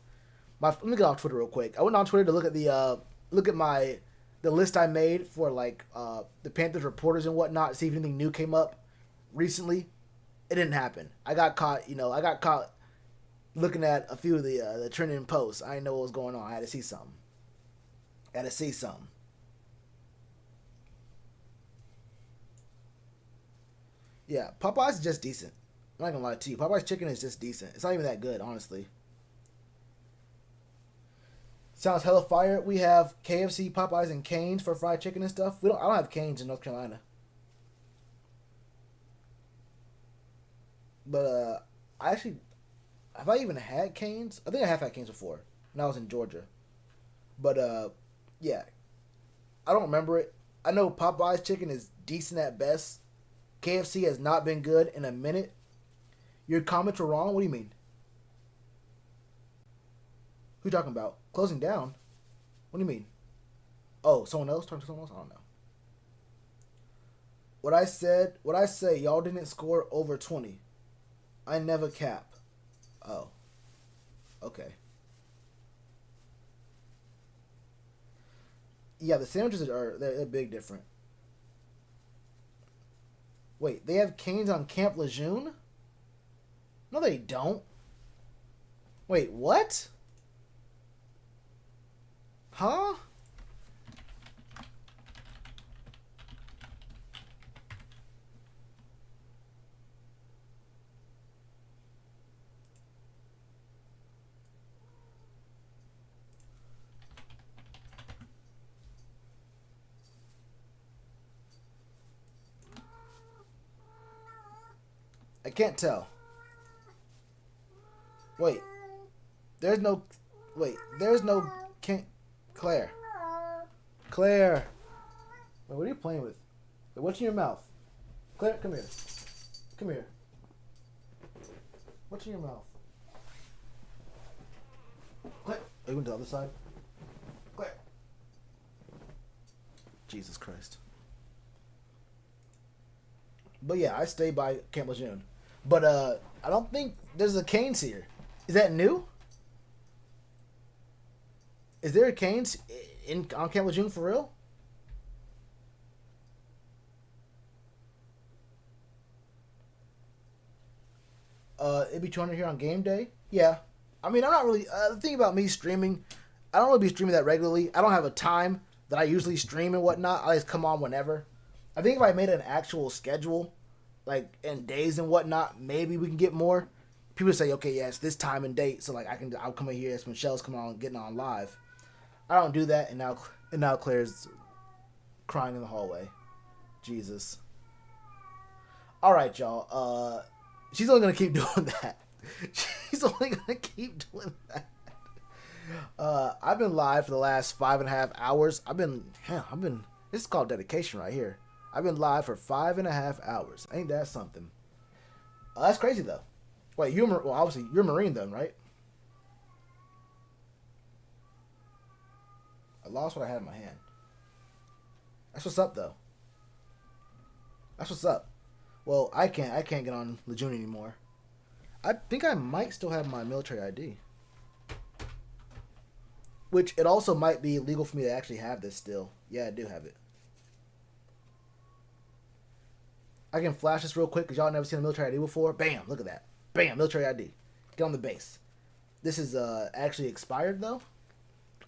Let me get off Twitter real quick. I went on Twitter to look at the list I made for like the Panthers reporters and whatnot to see if anything new came up recently. It didn't happen. I got caught. I got caught looking at a few of the trending posts. I didn't know what was going on. I had to see something. Yeah, Popeyes is just decent. I'm not gonna lie to you. Popeye's chicken is just decent. It's not even that good, honestly. Sounds hella fire. We have KFC, Popeyes, and Cane's for fried chicken and stuff. I don't have Cane's in North Carolina. But I actually have I even had Cane's? I think I have had Cane's before when I was in Georgia. But yeah, I don't remember it. I know Popeye's chicken is decent at best. KFC has not been good in a minute. Your comments were wrong? What do you mean? Who you talking about? Closing down? What do you mean? Oh, someone else? Talking to someone else? I don't know. What I say, y'all didn't score over 20. I never cap. Oh. Okay. Yeah, the sandwiches they're big different. Wait, they have Canes on Camp Lejeune? No, they don't. Wait, what? Huh? I can't tell. Wait, there's no. Wait, there's no. Can't. Claire. Claire. Wait, what are you playing with? Wait, what's in your mouth? Claire, come here. Come here. What's in your mouth? Claire. Are you going to the other side? Claire. Jesus Christ. But yeah, I stay by Camp Lejeune. But I don't think there's a Canes here. Is that new? Is there a Canes on Camp Lejeune for real? It'd be 200 here on game day. Yeah, I mean, I'm not really. The thing about me streaming, I don't really be streaming that regularly. I don't have a time that I usually stream and whatnot. I just come on whenever. I think if I made an actual schedule, like in days and whatnot, maybe we can get more. People say, okay, yeah, it's this time and date, so like I'll come in here as Michelle's coming on, getting on live. I don't do that, and now Claire's crying in the hallway. Jesus. All right, y'all. She's only gonna keep doing that. She's only gonna keep doing that. I've been live for the last 5.5 hours. I've been. This is called dedication right here. I've been live for 5.5 hours. Ain't that something? Oh, that's crazy though. Wait, well, obviously you're Marine then, right? I lost what I had in my hand. That's what's up though. That's what's up. Well, I can't get on Lejeune anymore. I think I might still have my military ID. Which it also might be illegal for me to actually have this still. Yeah, I do have it. I can flash this real quick because y'all never seen a military ID before. Bam! Look at that. Bam! Military ID. Get on the base. This is actually expired though.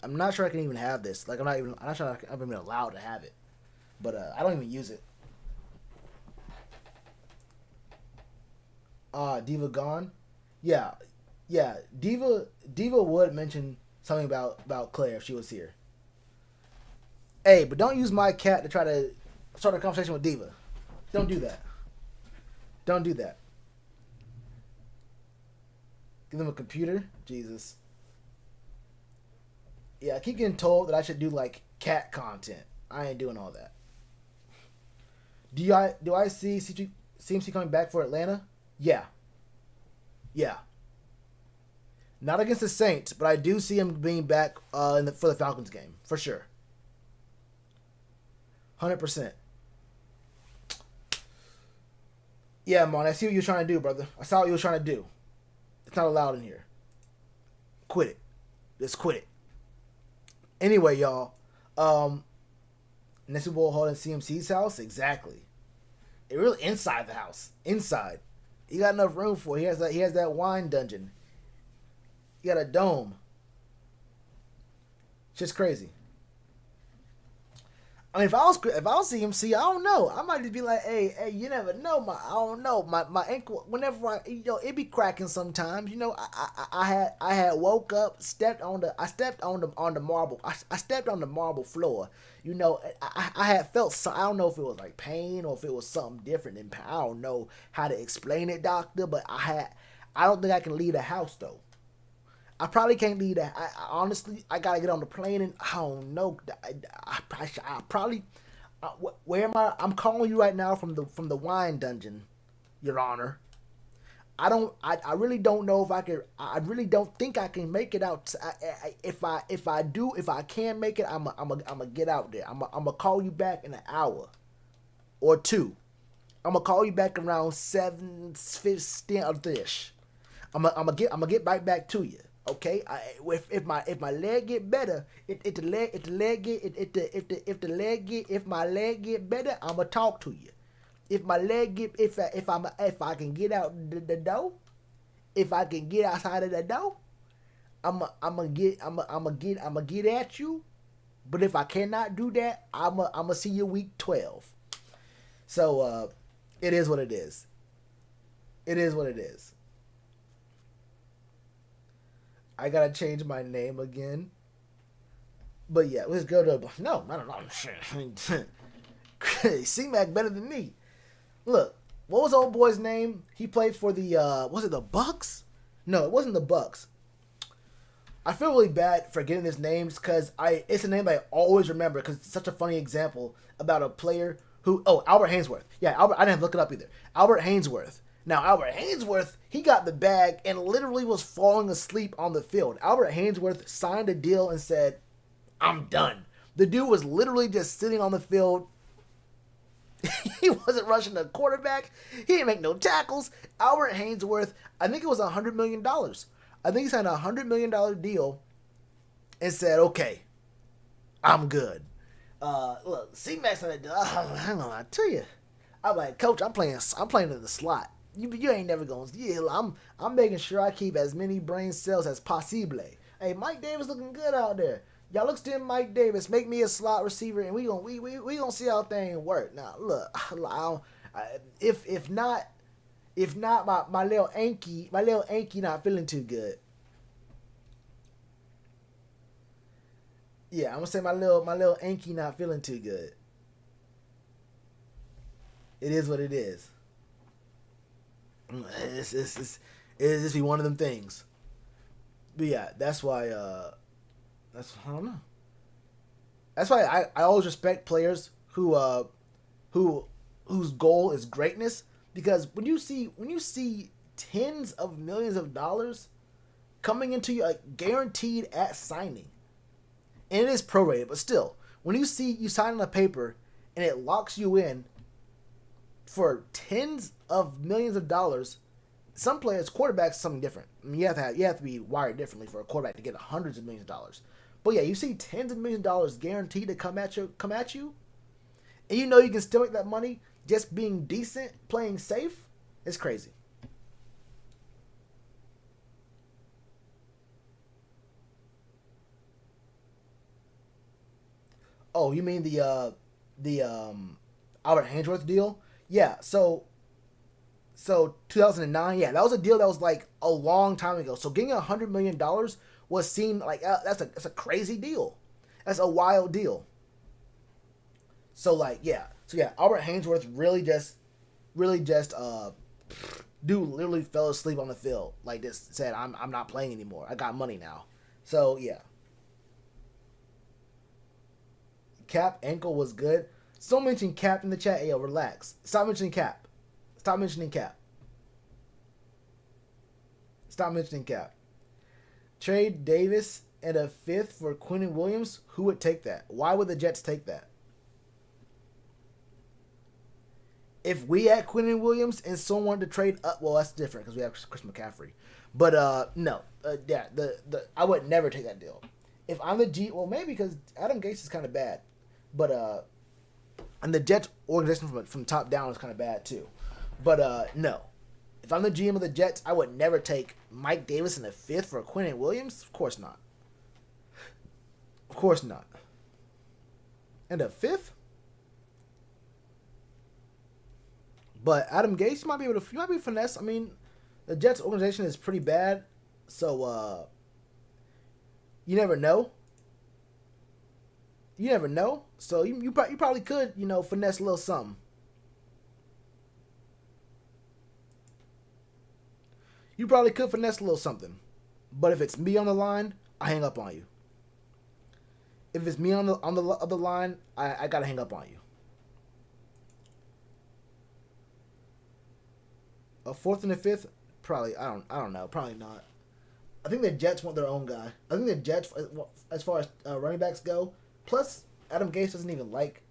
I'm not sure I can even have this. Like I'm not sure I'm even allowed to have it. But I don't even use it. Diva gone. Yeah, yeah. Diva would mention something about Claire if she was here. Hey, but don't use my cat to try to start a conversation with Diva. Don't do that. Don't do that. Give them a computer. Jesus. Yeah, I keep getting told that I should do like cat content. I ain't doing all that. Do I see CMC coming back for Atlanta? Yeah. Yeah. Not against the Saints, but I do see him being back for the Falcons game. For sure. 100%. Yeah, man, I see what you're trying to do, brother. I saw what you were trying to do. It's not allowed in here. Quit it. Just quit it. Anyway, y'all. Next Super Bowl hall in CMC's house? Exactly. It really inside the house. Inside. He got enough room for it. He has that wine dungeon. He got a dome. It's just crazy. I mean, if I was CMC, I don't know. I might just be like, hey, you never know. I don't know. My ankle. Whenever it be cracking sometimes. I had woke up, stepped on the marble. I stepped on the marble floor. I had felt. I don't know if it was like pain or if it was something different. And I don't know how to explain it, doctor. But I don't think I can leave the house though. I probably can't leave that. Honestly, I gotta get on the plane and I don't know. I probably. Where am I? I'm calling you right now from the wine dungeon, Your Honor. I really don't know if I can. I really don't think I can make it out. If I can make it, I'm a get out there. I'm gonna call you back in an hour or two. I'm gonna call you back around 7:15 of this. I'm gonna get right back to you. Okay, if my leg get better, if my leg get better, I'ma talk to you. If I can get out the door, if I can get outside of the door, I'ma get at you. But if I cannot do that, I'ma see you week 12. So it is what it is. It is what it is. I gotta change my name again. But yeah, let's go to no, I don't know. C-Mac better than me. Look, what was old boy's name? He played for the was it the Bucks? No, it wasn't the Bucks. I feel really bad for getting his names because it's a name I always remember because it's such a funny example about a player who Albert Haynesworth. Yeah, Albert. I didn't have to look it up either. Albert Haynesworth. Now, Albert Haynesworth, he got the bag and literally was falling asleep on the field. Albert Haynesworth signed a deal and said, I'm done. The dude was literally just sitting on the field. He wasn't rushing the quarterback. He didn't make no tackles. Albert Haynesworth, I think it was $100 million. I think he signed a $100 million deal and said, okay, I'm good. Look, C-Max on that deal. Hang on, I tell you. I'm like, Coach, I'm playing in the slot. You ain't never gonna. Yeah, I'm making sure I keep as many brain cells as possible. Hey, Mike Davis looking good out there. Y'all look still Mike Davis. Make me a slot receiver, and we gonna see how things work. Now look, if not, my little Anky not feeling too good. Yeah, I'm gonna say my little Anky not feeling too good. It is what it is. It's just be one of them things. But yeah, that's why. I don't know. That's why I always respect players whose goal is greatness because when you see tens of millions of dollars coming into you, like guaranteed at signing, and it is prorated, but still, when you see you sign on a paper and it locks you in for tens of millions of dollars, some players, quarterbacks, something different. I mean, you have to be wired differently for a quarterback to get hundreds of millions of dollars. But yeah, you see tens of millions of dollars guaranteed to come at you, and you know you can still make that money just being decent, playing safe. It's crazy. Oh, you mean the Albert Haynesworth deal? Yeah. So 2009, yeah, that was a deal that was like a long time ago. So getting $100 million was seen like that's a crazy deal. That's a wild deal. So yeah, Albert Haynesworth really just dude literally fell asleep on the field. Like this said, I'm not playing anymore. I got money now. So yeah, Cap ankle was good. Someone mentioned Cap in the chat. Hey, yo, relax. Stop mentioning Cap. Stop mentioning Cap. Stop mentioning Cap. Trade Davis and a fifth for Quinn Williams. Who would take that? Why would the Jets take that? If we had Quinn Williams and someone wanted to trade up, well, that's different because we have Chris McCaffrey. But no, yeah, the I would never take that deal. If I'm the G, well, maybe because Adam Gase is kind of bad, but and the Jets organization from top down is kind of bad too. But no, if I'm the GM of the Jets, I would never take Mike Davis in the fifth for Quinn Williams. Of course not. Of course not. And the fifth. But Adam Gase, you might be finesse. I mean, the Jets organization is pretty bad, so you never know. You never know. So you probably could, finesse a little something. You probably could finesse a little something. But if it's me on the line, I hang up on you. If it's me on the other line, I gotta hang up on you. A fourth and a fifth, probably. I don't know. Probably not. I think the Jets want their own guy. I think the Jets, as far as running backs go, plus Adam Gase doesn't even like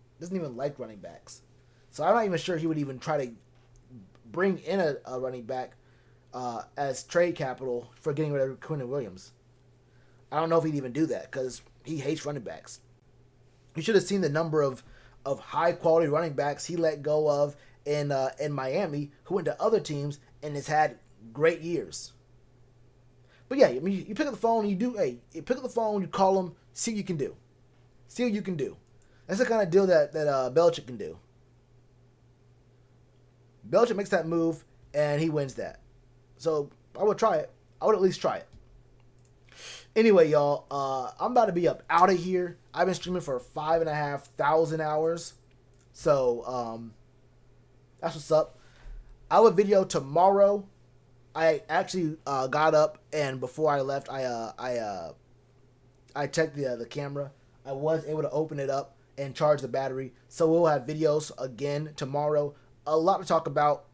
running backs, so I'm not even sure he would even try to bring in a running back as trade capital for getting rid of Quinn Williams. I don't know if he'd even do that because he hates running backs. You should have seen the number of high quality running backs he let go of in Miami, who went to other teams and has had great years. But yeah, I mean, you pick up the phone, you pick up the phone, you call them, see what you can do. See what you can do. That's the kind of deal that Belichick can do. Belichick makes that move, and he wins that. So I would try it. I would at least try it. Anyway, y'all, I'm about to be up out of here. I've been streaming for 5,500 hours. So, that's what's up. I have a video tomorrow. I actually got up, and before I left, I checked the camera. I was able to open it up and charge the battery. So we'll have videos again tomorrow. A lot to talk about.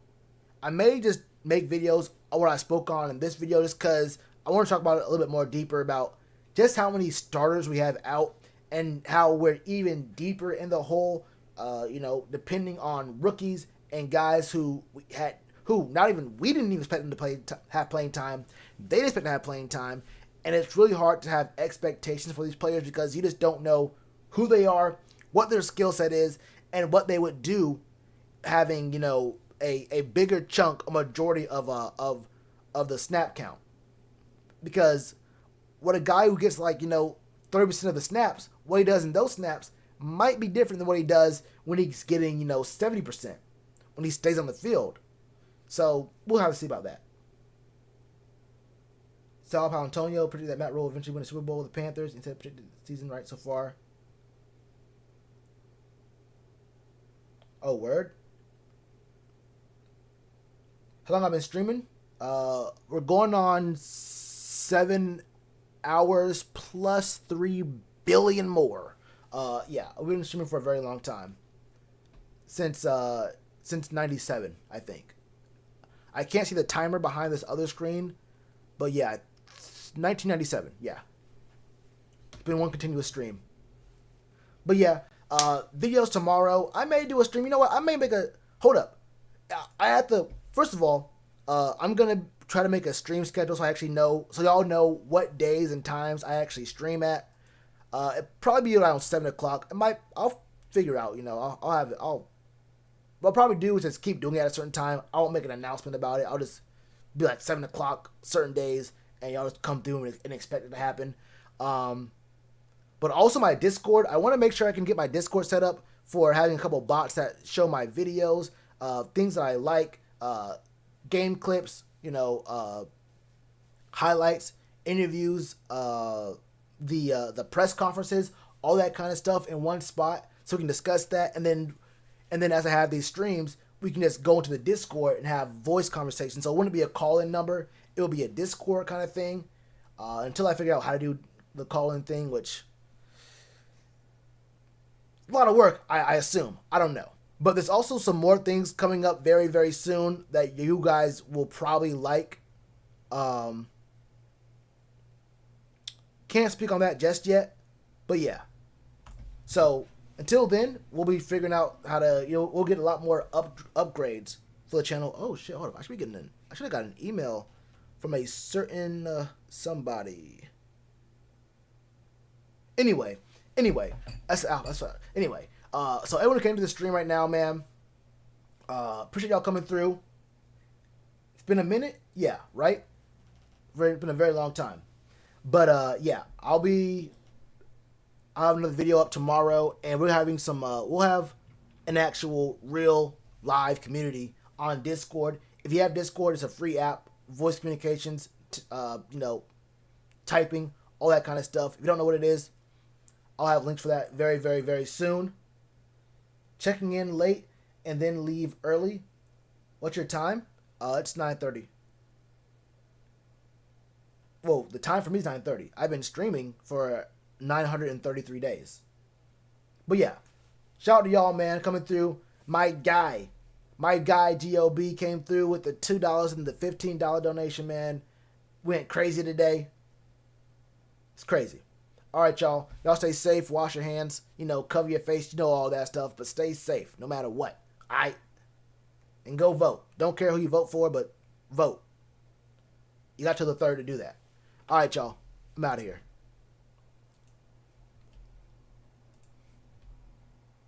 I may just make videos on what I spoke on in this video just because I want to talk about it a little bit more deeper about just how many starters we have out and how we're even deeper in the hole, depending on rookies and guys who we didn't even expect them to have playing time. They didn't expect to have playing time. And it's really hard to have expectations for these players because you just don't know who they are, what their skill set is, and what they would do having, a bigger chunk, a majority of the snap count. Because what a guy who gets 30% of the snaps, what he does in those snaps might be different than what he does when he's getting, 70%, when he stays on the field. So we'll have to see about that. Sal Palantonio predicted that Matt Rule will eventually win a Super Bowl with the Panthers. Instead, predicted the season right so far. Oh, word. How long I've been streaming? We're going on 7 hours plus 3 billion more. Yeah, we've been streaming for a very long time. Since 97, I think. I can't see the timer behind this other screen, but yeah, 1997. Yeah, it's been one continuous stream. But yeah, videos tomorrow. I may do a stream. You know what? I may make a. Hold up. I have to. First of all, I'm gonna try to make a stream schedule so I actually know, so y'all know what days and times I actually stream at. It probably be around 7 o'clock. I'll figure out. You know, I'll have it. What I'll probably do is just keep doing it at a certain time. I won't make an announcement about it. I'll just be like 7 o'clock certain days, and y'all just come through and expect it to happen. But also my Discord. I want to make sure I can get my Discord set up for having a couple bots that show my videos, things that I like, game clips, you know, highlights, interviews, the press conferences, all that kind of stuff in one spot, so we can discuss that. And then as I have these streams, we can just go into the Discord and have voice conversations. So it wouldn't be a call-in number; it will be a Discord kind of thing. Until I figure out how to do the call-in thing, which a lot of work, I assume. I don't know. But there's also some more things coming up very, very soon that you guys will probably like. Can't speak on that just yet. But yeah. So until then, we'll be figuring out how to, we'll get a lot more upgrades for the channel. Oh shit, hold on. I should have got an email from a certain somebody. Anyway, that's fine. Anyway, so everyone who came to the stream right now, man, appreciate y'all coming through. It's been a minute, yeah, right? It's been a very long time, but yeah, I'll have another video up tomorrow, and we're having some. We'll have an actual real live community on Discord. If you have Discord, it's a free app, voice communications, typing, all that kind of stuff. If you don't know what it is, I'll have links for that very, very, very soon. Checking in late and then leave early. What's your time? It's 9:30. Well, the time for me is 9:30. I've been streaming for 933 days. But yeah, shout out to y'all, man, coming through. My guy GOB came through with the $2 and the $15 donation, man. Went crazy today. It's crazy. All right, y'all. Y'all stay safe. Wash your hands. Cover your face. All that stuff. But stay safe no matter what. All right? And go vote. Don't care who you vote for, but vote. You got till the 3rd to do that. All right, y'all. I'm out of here.